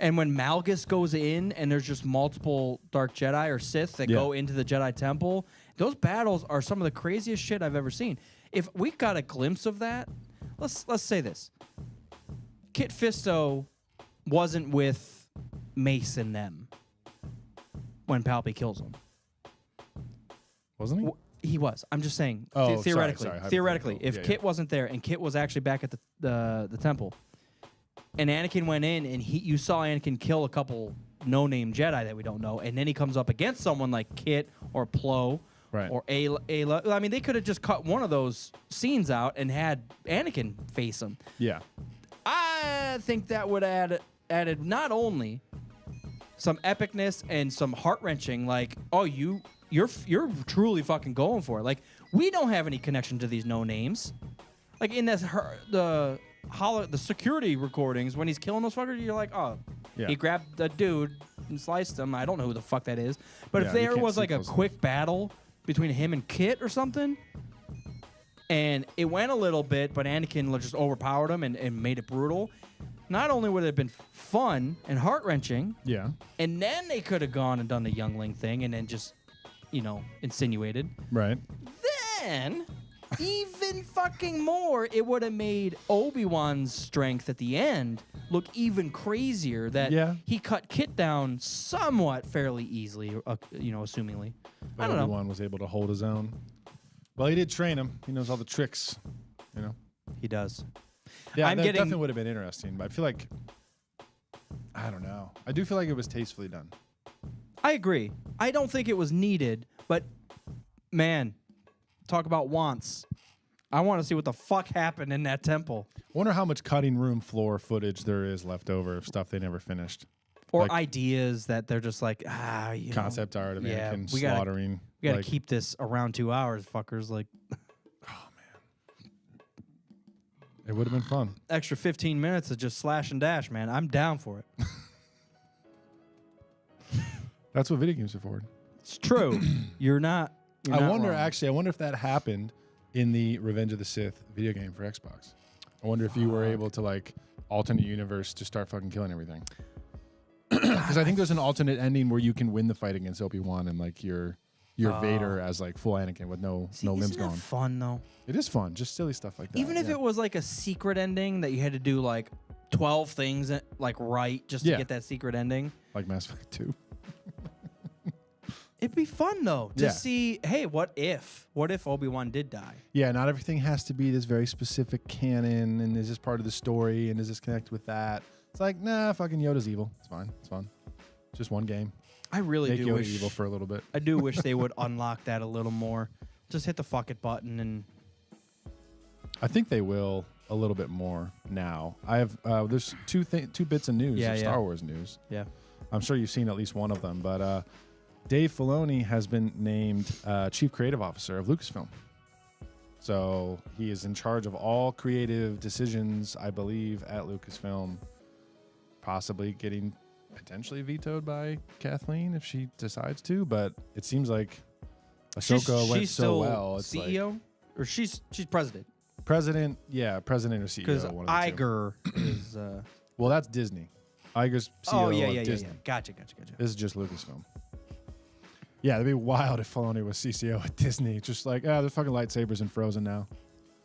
And when Malgus goes in and there's just multiple Dark Jedi or Sith that go into the Jedi Temple, those battles are some of the craziest shit I've ever seen. If we got a glimpse of that, let's say this. Kit Fisto wasn't with Mace and them when Palpy kills him. Wasn't he? He was. I'm just saying. Oh, theoretically, sorry. theoretically, if Yeah, Kit wasn't there and Kit was actually back at the temple, and Anakin went in and you saw Anakin kill a couple no-name Jedi that we don't know, and then he comes up against someone like Kit or Plo or Ayla. I mean, they could have just cut one of those scenes out and had Anakin face him. Yeah. I think that would added not only some epicness and some heart-wrenching, like, oh, you're truly fucking going for it. Like, we don't have any connection to these no names. Like in the security recordings when he's killing those fuckers, you're like, oh, he grabbed the dude and sliced him. I don't know who the fuck that is. But if there was like a quick battle between him and Kit or something, and it went a little bit, but Anakin just overpowered him and made it brutal, not only would it have been fun and heart-wrenching, and then they could have gone and done the youngling thing and then just, insinuated. Right. Then, even fucking more, it would have made Obi-Wan's strength at the end look even crazier, that he cut Kit down somewhat fairly easily, assumingly. But I don't know. Obi-Wan was able to hold his own. Well, he did train him. He knows all the tricks, He does. Yeah, that definitely would have been interesting, but I feel like, I don't know. I do feel like it was tastefully done. I agree. I don't think it was needed, but man, talk about wants. I want to see what the fuck happened in that temple. I wonder how much cutting room floor footage there is left over of stuff they never finished. Or like ideas that they're just like, concept art of Anakin slaughtering. We got to keep this around 2 hours, fuckers. Like, it would have been fun. Extra 15 minutes of just slash and dash, man. I'm down for it. That's what video games are for. It's true. You're not I wonder wrong. if that happened in the Revenge of the Sith video game for Xbox. I wonder if you were able to like alternate universe to start fucking killing everything. Because I think there's an alternate ending where you can win the fight against Obi-Wan and like you're Vader as like full Anakin with no limbs isn't gone. That fun though. It is fun, just silly stuff like that. Even if it was like a secret ending that you had to do like 12 things like right just to get that secret ending. Like Mass Effect 2. It'd be fun though to see, hey, what if Obi-Wan did die? Yeah, not everything has to be this very specific canon and is this part of the story and does this connect with that? It's like, nah, fucking Yoda's evil. It's fine. It's fun. Just one game. I really Make do Yoda wish evil for a little bit. I do wish they would unlock that a little more. Just hit the fuck it button and I think they will a little bit more now. I have there's two bits of news, Star Wars news. Yeah. I'm sure you've seen at least one of them, but Dave Filoni has been named Chief Creative Officer of Lucasfilm. So he is in charge of all creative decisions, I believe, at Lucasfilm, possibly getting potentially vetoed by Kathleen if she decides to. But it seems like Ahsoka went she's so still well. It's CEO, or she's president. President, president or CEO. Because one of the two. Iger is. Well, that's Disney. Iger's CEO of Disney. Gotcha. This is just Lucasfilm. Yeah, it'd be wild if Filoni was CCO at Disney. Just like, there's fucking lightsabers in Frozen now.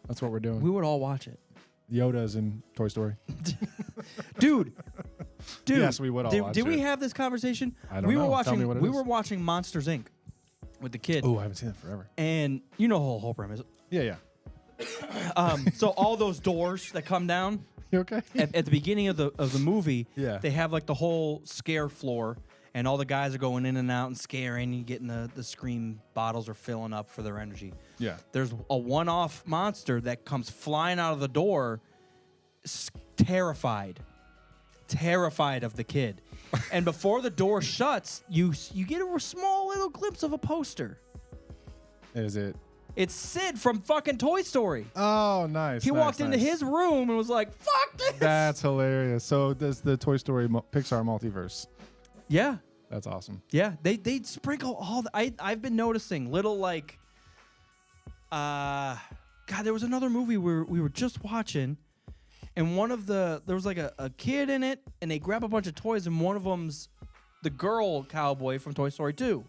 That's what we're doing. We would all watch it. Yoda's in Toy Story. Dude. Yes, we would all watch Did we it. have this conversation? I don't know. Tell me what it we is. were watching Monsters Inc. with the kid. Oh, I haven't seen that forever. And you know the whole premise. Yeah. So all those doors that come down You okay? at the beginning of the movie, Yeah. they have like the whole scare floor, and all the guys are going in and out and scaring, and getting the scream bottles are filling up for their energy. Yeah. There's a one-off monster that comes flying out of the door, terrified of the kid. And before the door shuts, you get a small little glimpse of a poster. Is it? It's Sid from fucking Toy Story. Oh, nice. He walked into his room and was like, "Fuck this!" That's hilarious. So does the Toy Story Pixar multiverse. Yeah, That's awesome. yeah. They sprinkle all the. I've been noticing little like. God, there was another movie we were just watching, and there was like a kid in it, and they grab a bunch of toys, and one of them's the girl cowboy from Toy Story 2.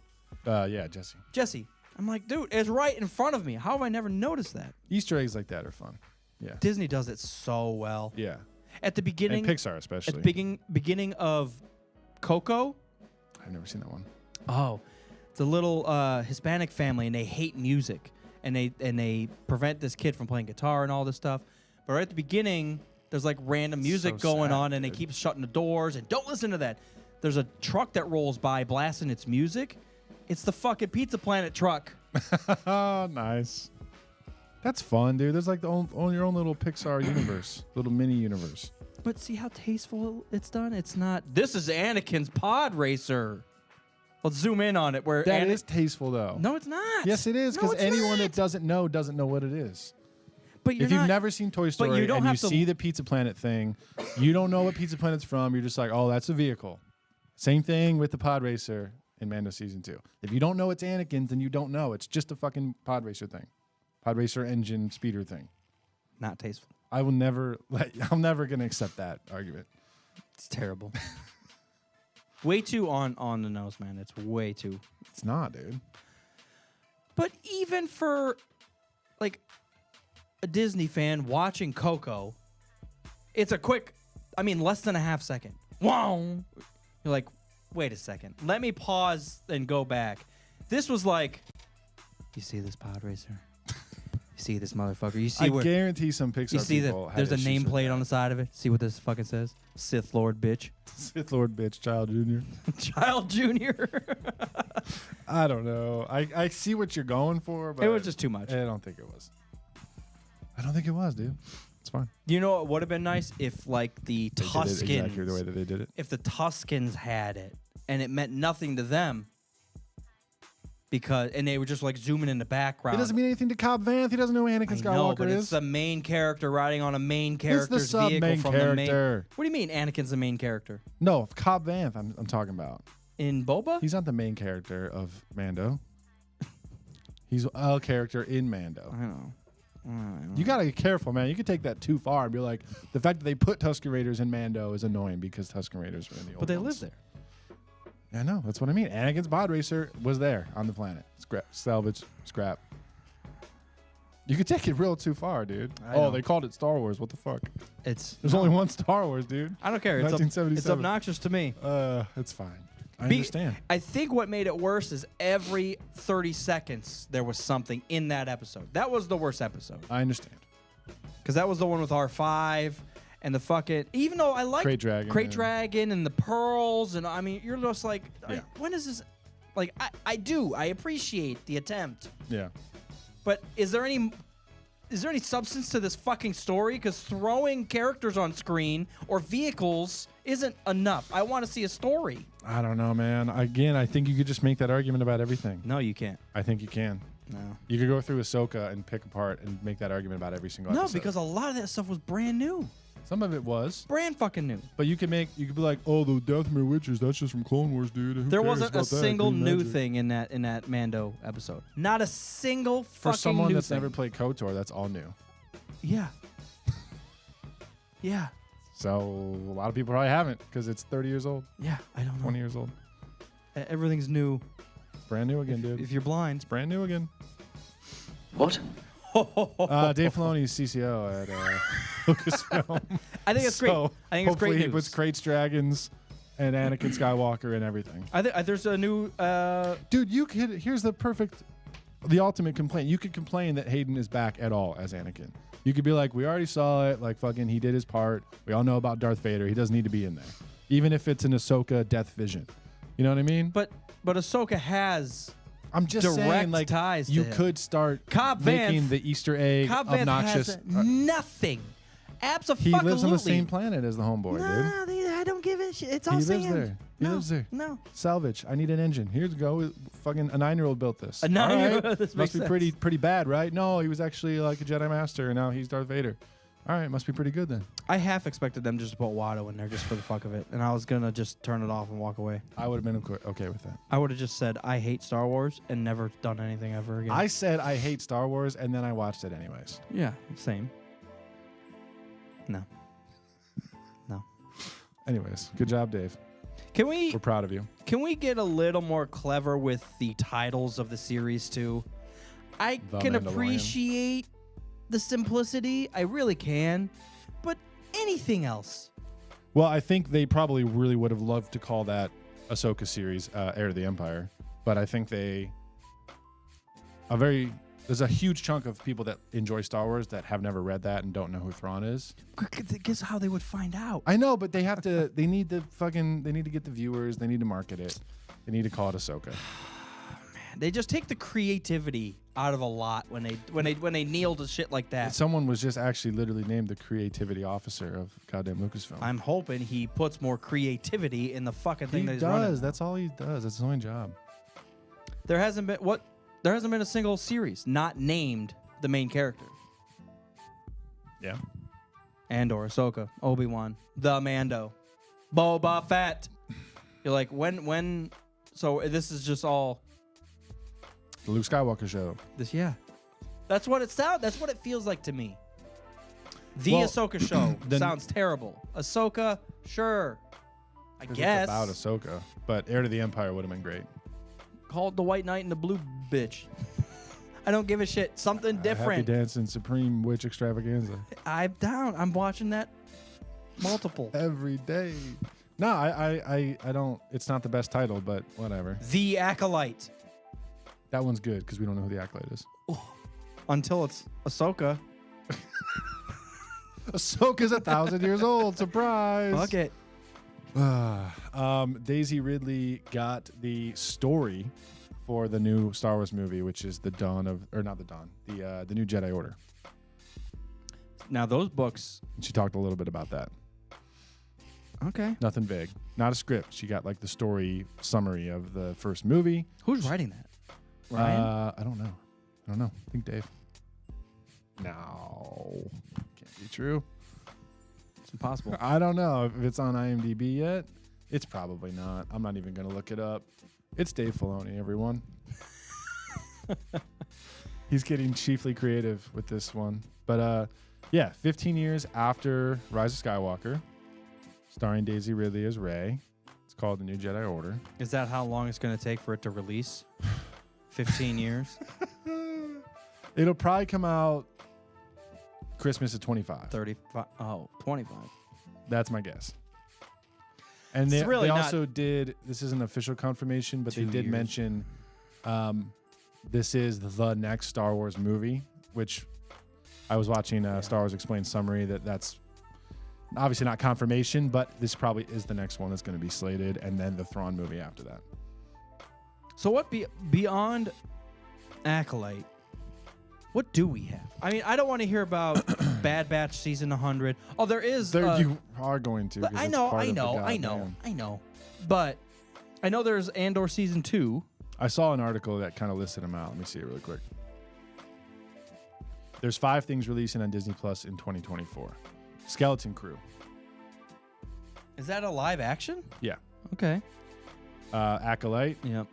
Yeah, Jesse. Jessie. I'm like, dude, it's right in front of me. How have I never noticed that? Easter eggs like that are fun. Yeah. Disney does it so well. Yeah. At the beginning, And Pixar especially. at the beginning of Coco. I've never seen that one. Oh, it's a little Hispanic family, and they hate music, and they prevent this kid from playing guitar and all this stuff. But right at the beginning, there's like random music So going sad, on, and they dude. keep shutting the doors. And don't listen to that. There's a truck that rolls by blasting its music. It's the fucking Pizza Planet truck. Oh, nice. That's fun, dude. There's like your own little Pixar universe, little mini universe. But see how tasteful it's done? It's not. This is Anakin's pod racer. Let's zoom in on it. Where That is tasteful, though. No, it's not. Yes, it is, No, because it's anyone not. that doesn't know what it is. But you're If you've not- never seen Toy Story you don't and you have to- see the Pizza Planet thing, you don't know what Pizza Planet's from. You're just like, oh, that's a vehicle. Same thing with the pod racer in Mando Season 2. If you don't know it's Anakin's, then you don't know. It's just a fucking pod racer thing. Pod racer engine speeder thing. not tasteful. I'm never going to accept that argument. It's terrible. Way too on the nose, man. It's way too. It's not, dude. But even for like a Disney fan watching Coco, it's a quick, less than a half second. Wow. You're like, wait a second. Let me pause and go back. This was like, you see this pod racer? You see this motherfucker? You see I where guarantee some Pixar you see people that had there's a issues with nameplate that. on the side of it? See what this fucking says? Sith Lord bitch. Sith Lord bitch, Child Jr. Child Junior. I don't know. I see what you're going for, but It was just too much. I don't think it was. I don't think it was, dude. It's fine. You know what would have been nice if like the They did it Tuscans, exactly the way that they did it. if the Tuscans had it and it meant nothing to them and they were just like zooming in the background. It doesn't mean anything to Cobb Vanth. He doesn't know who Anakin I know, Skywalker but is. it's the main character riding on a main character's sub vehicle main from the main. character. What do you mean Anakin's the main character? No, Cobb Vanth I'm talking about. In Boba? He's not the main character of Mando. He's a character in Mando. I know. You gotta be careful, man. You could take that too far and be like, the fact that they put Tusken Raiders in Mando is annoying because Tusken Raiders are in the old But they ones. live there. I know. That's what I mean. Anakin's pod racer was there on the planet. Salvage, scrap. You could take it real too far, dude. I know. They called it Star Wars. What the fuck? It's There's only one Star Wars, dude. I don't care. It's 1977. obnoxious to me. It's fine. I understand. I think what made it worse is every 30 seconds there was something in that episode. That was the worst episode. I understand. Because that was the one with R5 and the fucking... Even though I like Crate Dragon, Crate yeah. Dragon and the pearls, and you're just like, Yeah. when is this... Like, I appreciate the attempt. Yeah. But is there any substance to this fucking story? Because throwing characters on screen or vehicles isn't enough. I want to see a story. I don't know, man. Again, I think you could just make that argument about everything. No, you can't. I think you can. No. You could go through Ahsoka and pick apart and make that argument about every single episode. No, because a lot of that stuff was brand new. Some of it was. Brand fucking new. But you could be like, oh, the Dathomir Witches, that's just from Clone Wars, dude. Who There cares wasn't a about that? single Green new magic. thing in that Mando episode. Not a single For fucking someone new that's thing. never played KOTOR, that's all new. Yeah. Yeah. So a lot of people probably haven't because it's 30 years old, Yeah. I don't know. 20 years old. Everything's new. Brand new again, dude. If you're blind. Brand new again. What? Dave Filoni's CCO at Lucasfilm. I think it's great. So I think it's great hopefully he news. puts Kratos dragons and Anakin Skywalker and everything. I think there's a new. Dude, here's the ultimate complaint. You could complain that Hayden is back at all as Anakin. You could be like, we already saw it. Like, fucking, he did his part. We all know about Darth Vader. He doesn't need to be in there. Even if it's an Ahsoka death vision. You know what I mean? But Ahsoka has. I'm just direct saying, like, ties to you him. could start Cobb making Vanth- the Easter egg Cobb Vanth obnoxious. has nothing. Absolutely. He lives on the same planet as the homeboy, dude. Nah, I don't give a shit. It's all He sand. lives there. He No, lives there. No. Salvage. I need an engine. Here you go. Fucking a 9-year-old built this. A 9-year-old. All right. This Must makes be sense. pretty bad, right? No, he was actually like a Jedi Master, and now he's Darth Vader. All right, must be pretty good then. I half expected them just to put Watto in there just for the fuck of it, and I was gonna just turn it off and walk away. I would have been okay with that. I would have just said I hate Star Wars and never done anything ever again. I said I hate Star Wars, and then I watched it anyways. Yeah, same. No. Anyways, good job, Dave. Can we We're proud of you. get a little more clever with the titles of the series too? I The can Mandalorian. appreciate the simplicity. I really can. But anything else? Well, I think they probably really would have loved to call that Ahsoka series Heir to the Empire, but I think there's a huge chunk of people that enjoy Star Wars that have never read that and don't know who Thrawn is. Guess how they would find out. I know, but they have to. They need to get the viewers. They need to market it. They need to call it Ahsoka. They just take the creativity out of a lot when they kneel to shit like that. Someone was just actually literally named the creativity officer of goddamn Lucasfilm. I'm hoping he puts more creativity in the fucking thing he that he's does. running. That's all he does. That's his only job. There hasn't been a single series not named the main character. Yeah. Andor, Ahsoka, Obi-Wan, the Mando, Boba Fett. You're like, when? So this is just all The Luke Skywalker show. this. Yeah, that's what it sounds. That's what it feels like to me. The Well, Ahsoka show then- sounds terrible. Ahsoka, sure, I 'Cause guess. it's about Ahsoka, but Heir to the Empire would have been great. Called the White Knight and the Blue Bitch. I don't give a shit. Something Happy different. Dancing Supreme Witch Extravaganza. I'm down. I'm watching that multiple. Every day. No, I don't. It's not the best title, but whatever. The Acolyte. That one's good because we don't know who the Acolyte is. Until it's Ahsoka. Ahsoka's 1,000 years old. Surprise. Fuck it. Daisy Ridley got the story for the new Star Wars movie, which is the new Jedi Order. Now those books. And she talked a little bit about that. Okay. Nothing vague. Not a script. She got like the story summary of the first movie. Who's writing that? Ryan? I don't know. I think Dave. No. Can't be true. It's impossible. I don't know if it's on IMDb yet. It's probably not. I'm not even going to look it up. It's Dave Filoni, everyone. He's getting chiefly creative with this one. But yeah, 15 years after Rise of Skywalker, starring Daisy Ridley as Rey. It's called The New Jedi Order. Is that how long it's going to take for it to release? 15 years? It'll probably come out Christmas of 25. 35? Oh, 25. That's my guess. And It's they, really they not- also did, this isn't official confirmation, but they 2 did years. mention this is the next Star Wars movie, which I was watching Star Wars Explained summary that's obviously not confirmation, but this probably is the next one that's going to be slated, and then the Thrawn movie after that. So what beyond Acolyte, What do we have? I mean, I don't want to hear about Bad Batch season 100. Oh, there is. There you are going to. 'cause I it's know, part I of the know, I goddamn- know. But I know there's Andor season 2. I saw an article that kind of listed them out. Let me see it really quick. There's 5 things releasing on Disney Plus in 2024. Skeleton Crew. Is that a live action? Yeah. Okay. Acolyte, Yep.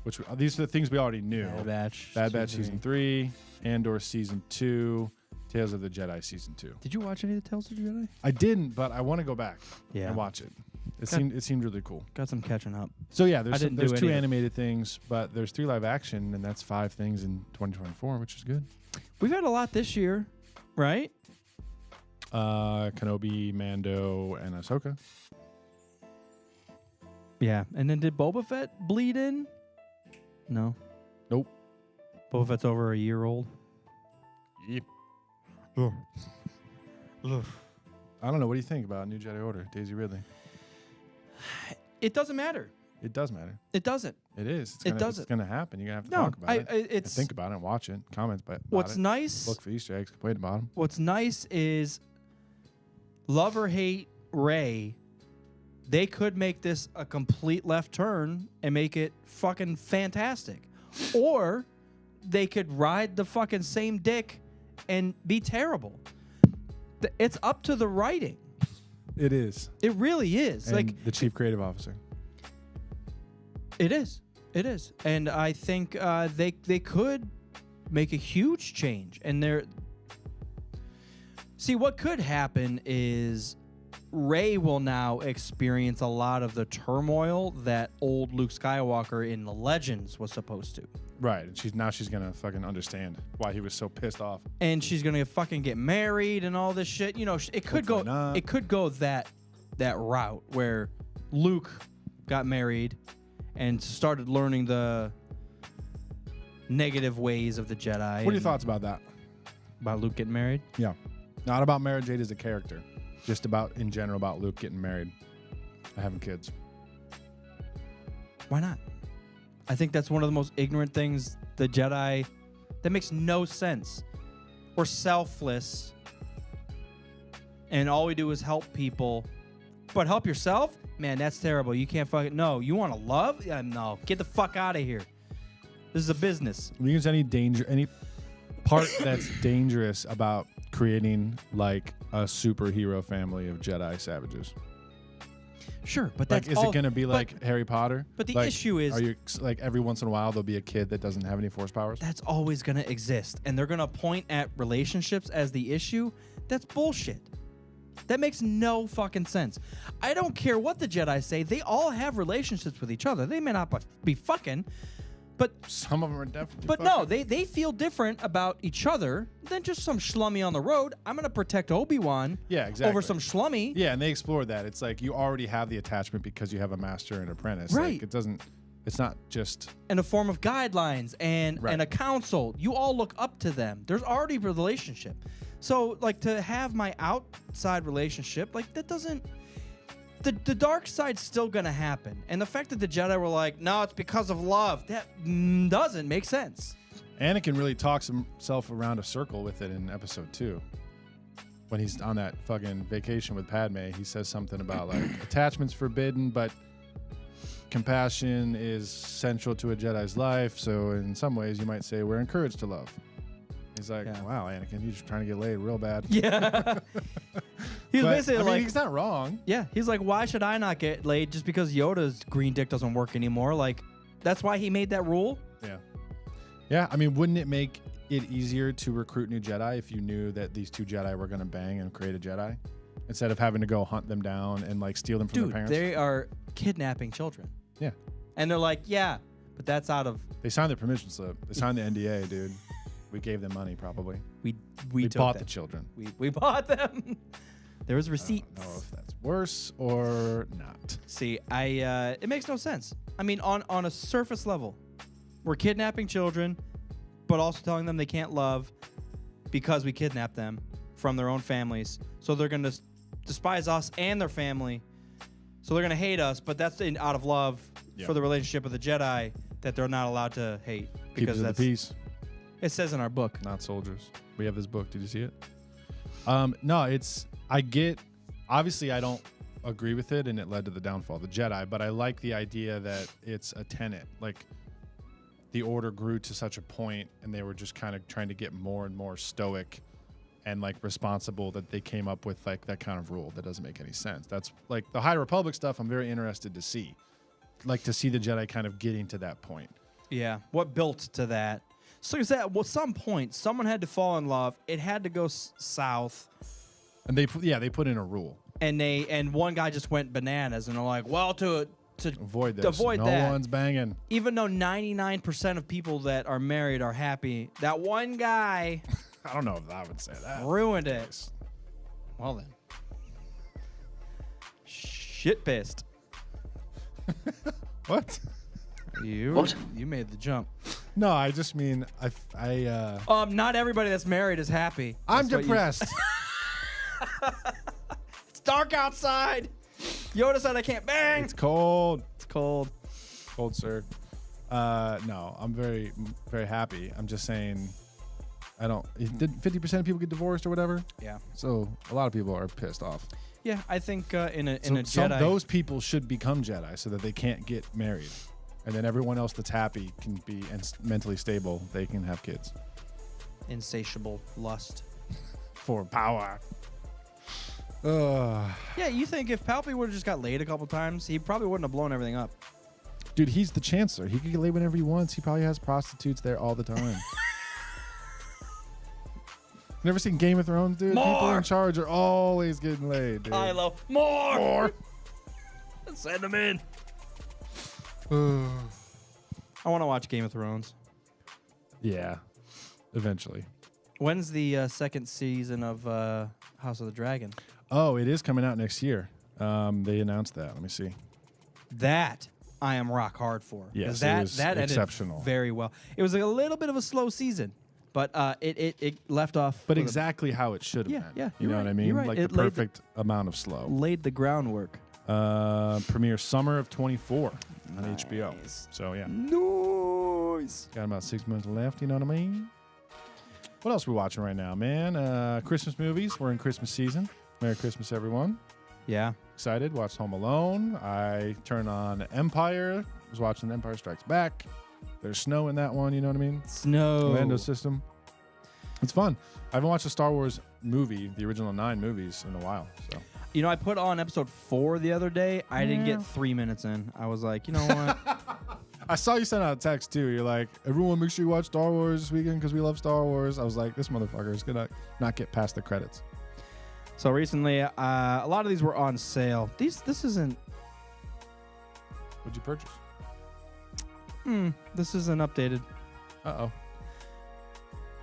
which these are the things we already knew. Bad Batch. Bad Batch season 3, Andor season 2, Tales of the Jedi season 2. Did you watch any of the Tales of the Jedi? I didn't, but I want to go back Yeah. and watch it. It Okay. seemed really cool. Got some catching up. So yeah, I there's didn't there's do 2 any of it. animated things, but there's 3 live action, and that's 5 things in 2024, which is good. We've had a lot this year, right? Kenobi, Mando, and Ahsoka. Yeah. And then did Boba Fett bleed in? No. Nope. Boba Fett's over a year old. Yep. I don't know. What do you think about New Jedi Order, Daisy Ridley? It doesn't matter. It does matter. It doesn't. It is. It's It gonna, doesn't. It's going to happen. You're going to have to No, talk about it. it's Think about it. Watch it. Comment about what's it. nice. Look for Easter eggs. Complain about them. What's nice is love or hate Rey. They could make this a complete left turn and make it fucking fantastic, or they could ride the fucking same dick and be terrible. It's up to the writing. It is. It really is. And Like the chief creative officer. it is. It is. And I think they could make a huge change. And they're see what could happen is Rey will now experience a lot of the turmoil that old Luke Skywalker in the Legends was supposed to. Right. And she's going to fucking understand why he was so pissed off. And she's gonna fucking get married and all this shit. You know, it could Hopefully go. not. It could go that route where Luke got married and started learning the negative ways of the Jedi. What are your thoughts about that? about Luke getting married? Yeah. Not about Mara Jade as a character. Just about, in general, about Luke getting married and having kids. Why not? I think that's one of the most ignorant things the Jedi. That makes no sense. We're selfless, and all we do is help people. But help yourself? Man, that's terrible. You can't fucking... No, you want to love? Yeah, no. Get the fuck out of here. This is a business. When there's any danger, any part that's dangerous about creating like a superhero family of Jedi savages. Sure, but Like, that's is all, it going to be like Harry Potter? but the Like, issue is- are you like every once in a while there'll be a kid that doesn't have any force powers? That's always going to exist. And they're going to point at relationships as the issue. That's bullshit. That makes no fucking sense. I don't care what the Jedi say. They all have relationships with each other. They may not be fucking, but Some of them are definitely. but no, they feel different about each other than just some schlummy on the road. I'm going to protect Obi-Wan Yeah, exactly. over some schlummy. Yeah, and they explored that. It's like you already have the attachment because you have a master and apprentice. Right. Like, it doesn't. It's not just. In a form of guidelines and Right. a council. You all look up to them. There's already a relationship. So, like, to have my outside relationship, like, that doesn't... The dark side's still going to happen. And the fact that the Jedi were like, no, it's because of love, that doesn't make sense. Anakin really talks himself around a circle with it in episode 2. When he's on that fucking vacation with Padme, he says something about like attachment's forbidden, but compassion is central to a Jedi's life. So in some ways, you might say we're encouraged to love. He's like, Yeah. wow, Anakin, you're just trying to get laid real bad. Yeah. He was But, basically I mean, like... he's not wrong. Yeah, he's like, why should I not get laid just because Yoda's green dick doesn't work anymore? Like, that's why he made that rule? Yeah. Yeah, I mean, wouldn't it make it easier to recruit new Jedi if you knew that these 2 Jedi were going to bang and create a Jedi? Instead of having to go hunt them down and like steal them from their Dude, parents? they are kidnapping children. Yeah. And they're like, yeah, but that's out of... They signed their permission slip. They signed the NDA, dude. We gave them money, probably. We We took bought that. the children. We bought them. There was I receipts. don't know if that's worse or not. See, it makes no sense. I mean, on a surface level, we're kidnapping children, but also telling them they can't love because we kidnapped them from their own families. So they're going to despise us and their family. So they're going to hate us, but that's out of love Yeah. for the relationship of the Jedi that they're not allowed to hate. Keep Because it in that's the peace. It says in our book. Not soldiers. We have this book. Did you see it? No, obviously I don't agree with it, and it led to the downfall of the Jedi, but I like the idea that it's a tenet. Like, the Order grew to such a point, and they were just kind of trying to get more and more stoic and like responsible, that they came up with like that kind of rule that doesn't make any sense. That's like the High Republic stuff I'm very interested to see. Like to see the Jedi kind of getting to that point. Yeah. What built to that? So is that at some point someone had to fall in love. It had to go south. And they put in a rule. And one guy just went bananas, and they're like, well, to avoid this. Avoid that. No one's banging. Even though 99% of people that are married are happy, that one guy I don't know if I would say that. ruined it. Well then. Shit pissed. What? What? You made the jump. No, I just mean Not everybody that's married is happy. I'm That's what you- depressed. It's dark outside. Yoda said I can't bang. It's cold. It's cold. Cold, sir. No, I'm very, very happy. I'm just saying, did 50% of people get divorced or whatever? Yeah. So a lot of people are pissed off. Yeah, I think in a So Jedi. those people should become Jedi so that they can't get married. And then everyone else that's happy can be and mentally stable. They can have kids. Insatiable lust. For power. Yeah, you think if Palpatine would have just got laid a couple times, he probably wouldn't have blown everything up. Dude, he's the Chancellor. He can get laid whenever he wants. He probably has prostitutes there all the time. Never seen Game of Thrones, dude? People More! in charge are always getting laid, dude. Kylo, more. Send him in. I want to watch Game of Thrones. Yeah, eventually. When's the second season of House of the Dragon? Oh, it is coming out next year. They announced that. Let me see. That I am rock hard for. 'Cause Yes, that it was ended exceptional. very well. It was a little bit of a slow season, but it left off. But with exactly how it should have Yeah, been. yeah, You you're know what right, I mean? you're right. Like It the laid the- perfect amount of slow. laid the groundwork. Premiere summer of 24 on HBO. So, yeah. Nice. Got about 6 months left, you know what I mean? What else are we watching right now, man? Christmas movies. We're in Christmas season. Merry Christmas, everyone. Yeah. Excited. Watched Home Alone. I turned on Empire. Was watching Empire Strikes Back. There's snow in that one, you know what I mean? Snow. Lando system. It's fun. I haven't watched a Star Wars movie, the original 9 movies, in a while. So You know, I put on episode 4 the other day. I didn't get 3 minutes in. I was like, you know what? I saw you send out a text too. You're like, everyone make sure you watch Star Wars this weekend because we love Star Wars. I was like, this motherfucker is gonna not get past the credits. So recently, a lot of these were on sale. This isn't. What'd you purchase? This isn't updated. Uh-oh.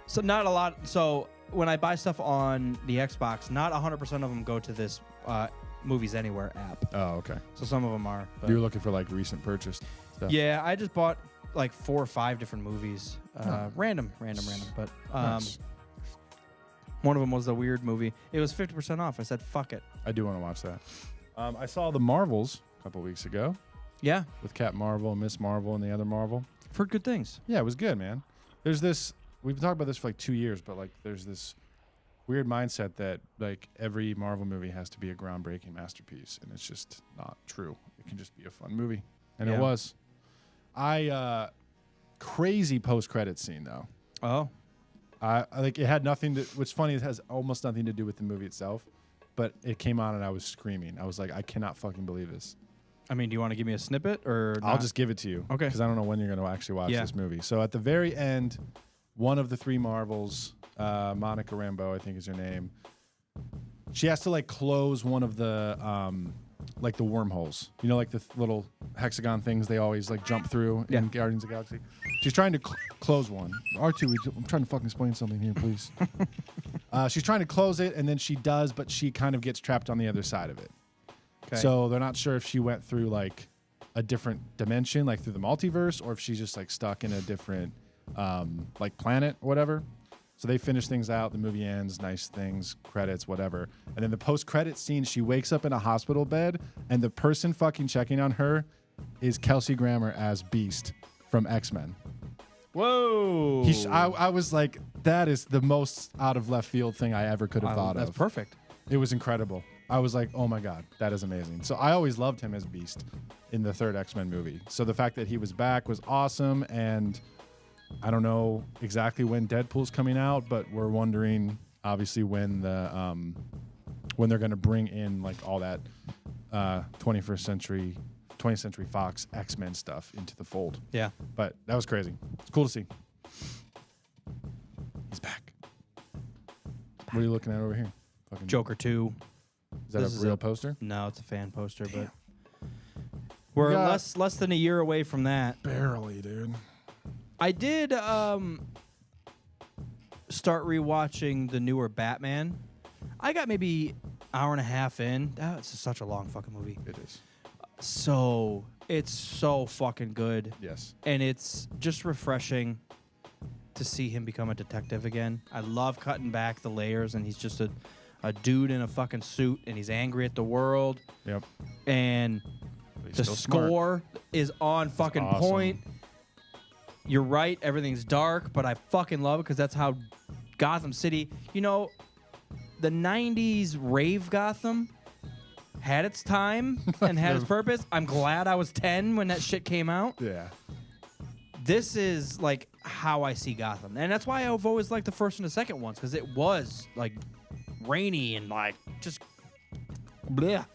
So not a lot. So when I buy stuff on the Xbox, not 100% of them go to this Movies Anywhere app. Oh, okay. So some of them are. But You were looking for like recent purchase stuff. yeah, I just bought like 4 or 5 different movies. Random. But Nice. one of them was a weird movie. It was 50% off. I said, fuck it. I do want to watch that. I saw The Marvels a couple weeks ago Yeah, with Captain Marvel, Miss Marvel, and the other Marvel. I've heard good things. Yeah, it was good, man. There's this, we've been talking about this for like 2 years, but like there's this weird mindset that like every Marvel movie has to be a groundbreaking masterpiece, and it's just not true. It can just be a fun movie. And Yeah. it was. Crazy post-credit scene though. Oh, I like it had nothing to, what's funny, it has almost nothing to do with the movie itself, but it came on and I was screaming. I was like, I cannot fucking believe this. I mean, do you want to give me a snippet or I'll not? just give it to you. Okay. Because I don't know when you're going to actually watch Yeah. this movie. So at the very end, one of the 3 Marvels, Monica Rambeau, I think is her name, she has to like close one of the like the wormholes. You know, like the little hexagon things they always like jump through in Guardians of the Galaxy. She's trying to close one. R2, I'm trying to fucking explain something here, please. She's trying to close it, and then she does, but she kind of gets trapped on the other side of it. Okay. So they're not sure if she went through like a different dimension, like through the multiverse, or if she's just like stuck in a different like planet or whatever. So they finish things out. The movie ends, nice things, credits, whatever. And then the post-credit scene, she wakes up in a hospital bed, and the person fucking checking on her is Kelsey Grammer as Beast from X-Men. Whoa. I was like, that is the most out of left field thing I ever could have thought That's of. perfect. It was incredible. I was like, oh my God, that is amazing. So I always loved him as Beast in the third X-Men movie. So the fact that he was back was awesome. And I don't know exactly when Deadpool's coming out, but we're wondering obviously when when they're going to bring in like all that 20th century Fox X-Men stuff into the fold. Yeah. But that was crazy. It's cool to see. He's back. What are you looking at over here? Fucking Joker 2. Is that This a is real poster? No, it's a fan poster, but we're less than a year away from that. Barely, dude. I did start rewatching the newer Batman. I got maybe hour and a half in. It's such a long fucking movie. It is. So it's so fucking good. Yes. And it's just refreshing to see him become a detective again. I love cutting back the layers, and he's just a dude in a fucking suit, and he's angry at the world. Yep. And He's the still smart. score is on fucking awesome. point. You're right, everything's dark, but I fucking love it because that's how Gotham City, you know, the 90s rave Gotham had its time and had its purpose. I'm glad I was 10 when that shit came out. Yeah. This is like how I see Gotham. And that's why I've always liked the first and the second ones, because it was like rainy and like just bleh.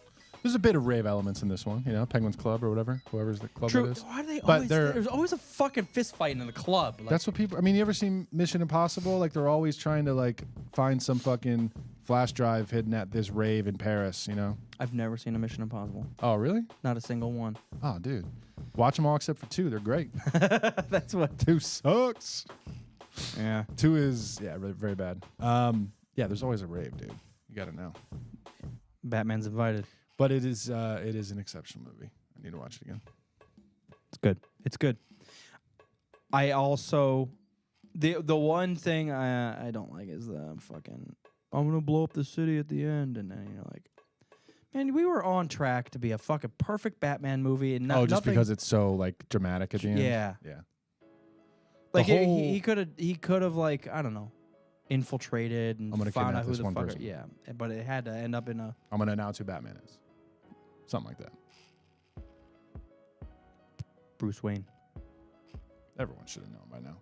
There's a bit of rave elements in this one, you know, Penguin's Club or whatever, whoever's the club True. it is. Why do they But always? they're- There's always a fucking fist fight in the club. Like, That's what people. I mean, you ever seen Mission Impossible? Like they're always trying to like find some fucking flash drive hidden at this rave in Paris. You know? I've never seen a Mission Impossible. Oh, really? Not a single one. Oh, dude, watch them all except for 2. They're great. That's what. 2 sucks. Yeah. 2 is very bad. Yeah, there's always a rave, dude. You gotta know. Batman's invited. But it is an exceptional movie. I need to watch it again. It's good. It's good. I also the one thing I don't like is the fucking I'm gonna blow up the city at the end, and then you're like, man, we were on track to be a fucking perfect Batman movie, and Just nothing, because it's so like dramatic at the end. Yeah. Yeah. like the whole- he could have like I don't know, infiltrated and I'm gonna found kidnap out who this the one fuck. person. Yeah, but it had to end up in a. I'm gonna announce who Batman is. Something like that. Bruce Wayne. Everyone should have known by now.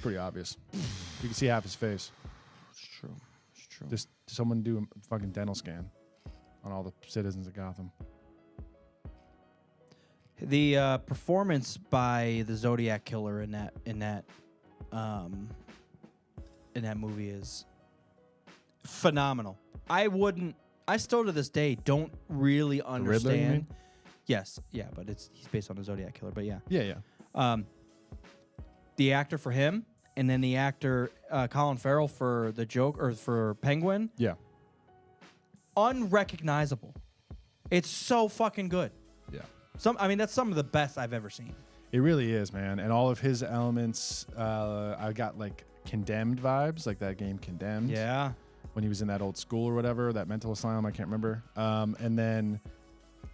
Pretty obvious. You can see half his face. It's true. It's true. Just someone do a fucking dental scan on all the citizens of Gotham. The performance by the Zodiac Killer in that movie is phenomenal. I still to this day don't really Riddler, you understand. mean? Yes, yeah, but he's based on the Zodiac Killer. But yeah, Yeah. the actor for him, and then the actor Colin Farrell for the Joker or for Penguin, Yeah. unrecognizable. It's so fucking good. Yeah. That's some of the best I've ever seen. It really is, man. And all of his elements, I got like Condemned vibes, like that game Condemned. Yeah. When he was in that old school or whatever, that mental asylum, I can't remember. And then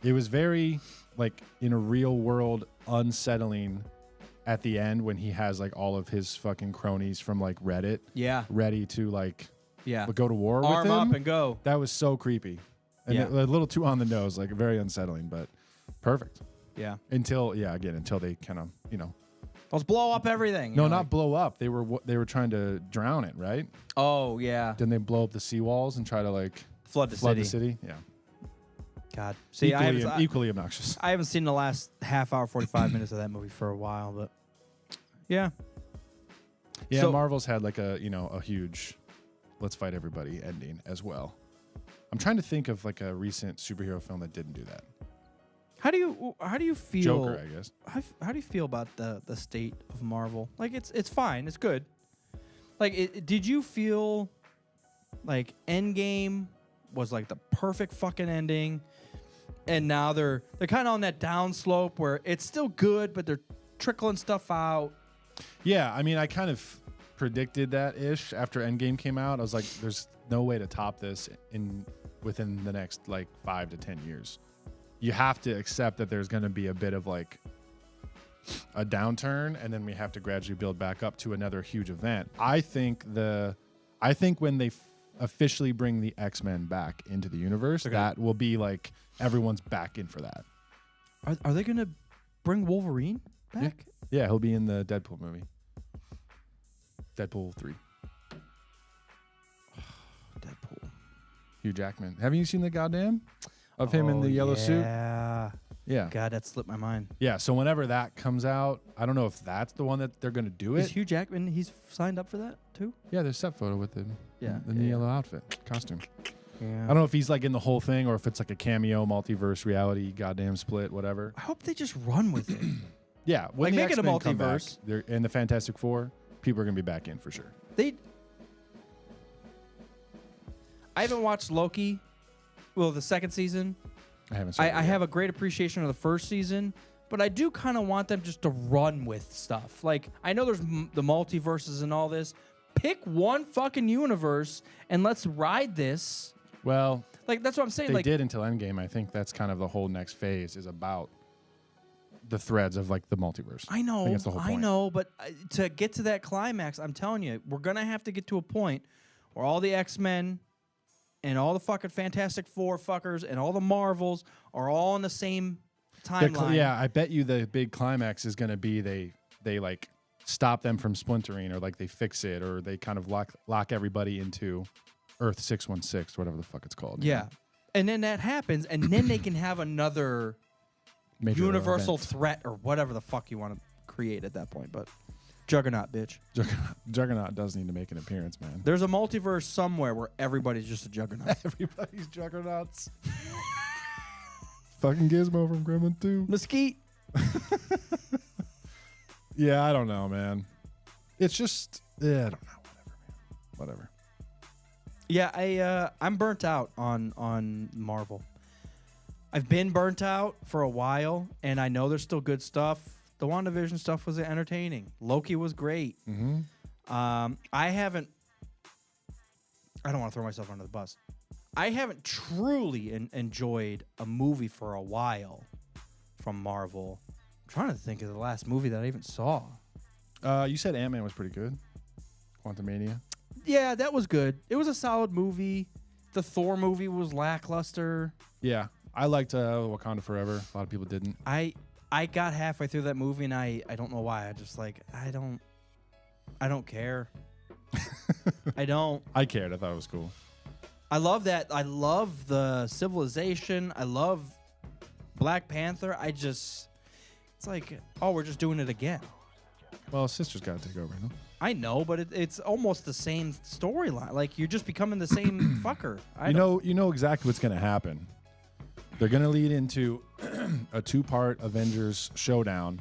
it was very like in a real world unsettling at the end when he has like all of his fucking cronies from like Reddit Yeah. ready to like Yeah. go to war Arm with him. up and go. That was so creepy. And Yeah. a little too on the nose, like very unsettling, but perfect. Yeah. Until they kind of, Let's blow up everything. no, not blow up. They were trying to drown it, right? Oh, yeah. Then they blow up the seawalls and try to like Flood the city. the city. Yeah. God. See, Equally obnoxious. I haven't seen the last half hour, 45 minutes of that movie for a while, but yeah. Yeah, So- Marvel's had like a huge let's fight everybody ending as well. I'm trying to think of like a recent superhero film that didn't do that. How do you feel? Joker, I guess. How do you feel about the state of Marvel? Like it's fine, it's good. Like, did you feel like Endgame was like the perfect fucking ending, and now they're kind of on that downslope where it's still good, but they're trickling stuff out? Yeah, I mean, I kind of predicted that ish after Endgame came out. I was like, there's no way to top this within the next like 5 to 10 years. You have to accept that there's going to be a bit of like a downturn, and then we have to gradually build back up to another huge event. I think when they officially bring the X-Men back into the universe, that will be like everyone's back in for that. Are they gonna bring Wolverine back? Yeah, he'll be in the Deadpool movie. Deadpool 3. Deadpool. Hugh Jackman. Haven't you seen the goddamn of him in the yellow suit? Yeah. Yeah. God, that slipped my mind. Yeah. So whenever that comes out, I don't know if that's the one that they're gonna do it. Is Hugh Jackman? He's signed up for that too. Yeah, there's a set photo with him. Yeah, In the yellow outfit costume. Yeah. I don't know if he's like in the whole thing or if it's like a cameo, multiverse, reality, goddamn split, whatever. I hope they just run with it. Yeah, when Like, the make it a X-Men come back, multiverse. they're in the Fantastic Four. People are gonna be back in for sure. I haven't watched Loki. Well, the second season. I haven't. I have a great appreciation of the first season, but I do kind of want them just to run with stuff. Like, I know there's the multiverses and all this. Pick one fucking universe and let's ride this. Well, Like, that's what I'm saying. they Like, did until Endgame. I think that's kind of the whole next phase is about the threads of like the multiverse. I know, think that's the whole point. know, but to get to that climax, I'm telling you, we're gonna have to get to a point where all the X-Men and all the fucking Fantastic Four fuckers and all the Marvels are all in the same timeline. Yeah, I bet you the big climax is going to be they like stop them from splintering, or like they fix it, or they kind of lock everybody into Earth 616, whatever the fuck it's called. Yeah. And then that happens, and then they can have another Major universal event. threat or whatever the fuck you want to create at that point. But Juggernaut, bitch. Juggernaut does need to make an appearance, man. There's a multiverse somewhere where everybody's just a Juggernaut. Everybody's Juggernauts. Fucking Gizmo from Gremlin 2. Mesquite. Yeah, I don't know, man. It's just, I don't know. Whatever. Yeah, I'm burnt out on Marvel. I've been burnt out for a while, and I know there's still good stuff. The WandaVision stuff was entertaining. Loki was great. Mm-hmm. I don't want to throw myself under the bus. I haven't truly enjoyed a movie for a while from Marvel. I'm trying to think of the last movie that I even saw. You said Ant-Man was pretty good. Quantumania. Yeah, that was good. It was a solid movie. The Thor movie was lackluster. Yeah, I liked Wakanda Forever. A lot of people didn't. I got halfway through that movie and I don't know why. I just like I don't care. I don't. I cared. I thought it was cool. I love that. I love the civilization. I love Black Panther. It's like, oh, we're just doing it again. Well, sister's got to take over, huh? I know, but it's almost the same storyline. Like, you're just becoming the same fucker. You know exactly what's going to happen. They're going to lead into a 2-part Avengers showdown,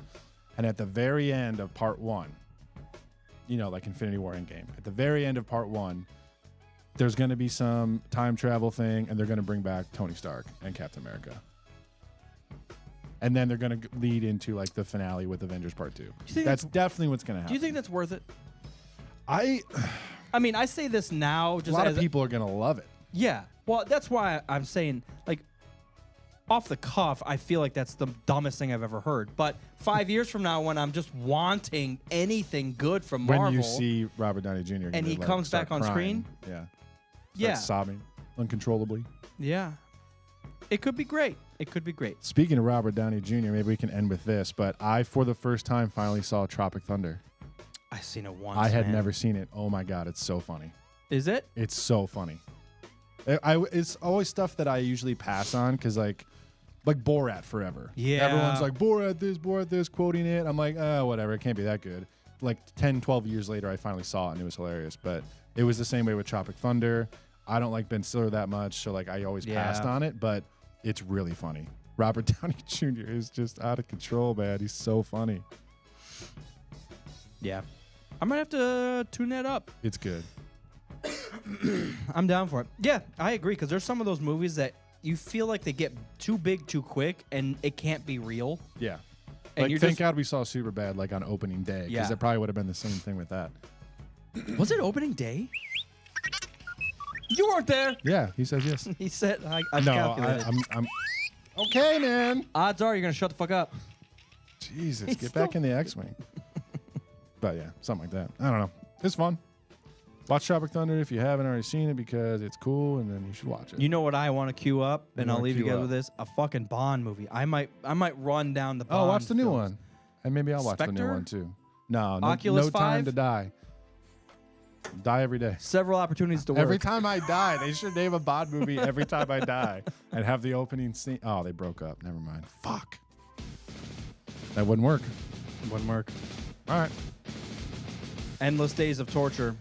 and at the very end of part 1, like Infinity War Endgame, at the very end of part 1, there's going to be some time travel thing, and they're going to bring back Tony Stark and Captain America. And then they're going to lead into like the finale with Avengers Part 2. That's definitely what's going to happen. Do you think that's worth it? I mean, I say this now. Just a lot as of people are going to love it. Yeah. Well, that's why I'm saying, like, off the cuff, I feel like that's the dumbest thing I've ever heard. But 5 years from now, when I'm just wanting anything good from Marvel, when you see Robert Downey Jr. and he comes back on screen, starts sobbing uncontrollably. Yeah, it could be great. It could be great. Speaking of Robert Downey Jr., maybe we can end with this. But I, for the first time, finally saw Tropic Thunder. I've seen it once. I had never seen it. Oh my god, it's so funny. Is it? It's so funny. It's always stuff that I usually pass on because like Borat forever. Yeah. Everyone's like, Borat this, quoting it. I'm like, whatever. It can't be that good. Like 10, 12 years later, I finally saw it and it was hilarious. But it was the same way with Tropic Thunder. I don't like Ben Stiller that much, so like I always passed on it. But it's really funny. Robert Downey Jr. is just out of control, man. He's so funny. Yeah. I might have to tune that up. It's good. I'm down for it. Yeah, I agree, because there's some of those movies that you feel like they get too big too quick and it can't be real. Yeah. And Like, you're thank just- God we saw Superbad like on opening day, because Yeah. it probably would have been the same thing with that. Was it opening day? You weren't there. Yeah, he says yes. He said, I No, calculated. I'm okay, man. Odds are you're going to shut the fuck up. Jesus, get back in the X-Wing. But yeah, something like that. I don't know. It's fun. Watch Tropic Thunder if you haven't already seen it because it's cool, and then you should watch it. You know what I want to queue up, and I'll leave you guys queue with this: a fucking Bond movie. I might run down the Bond. Oh, watch the new films. one. And maybe I'll watch the new Spectre? one too. No, Oculus no time 5? to die. Die every day. Several opportunities to work. Every time I die, they should name a Bond movie every time I die and have the opening scene. Oh, they broke up. Never mind. Fuck. That wouldn't work. Wouldn't work. All right. Endless days of torture.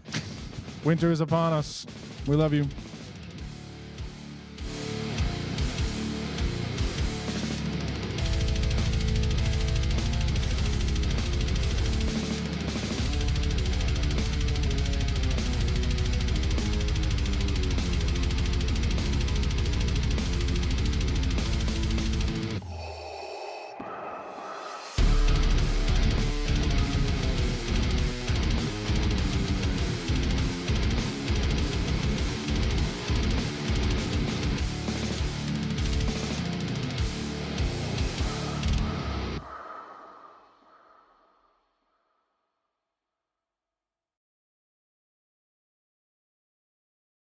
Winter is upon us. We love you.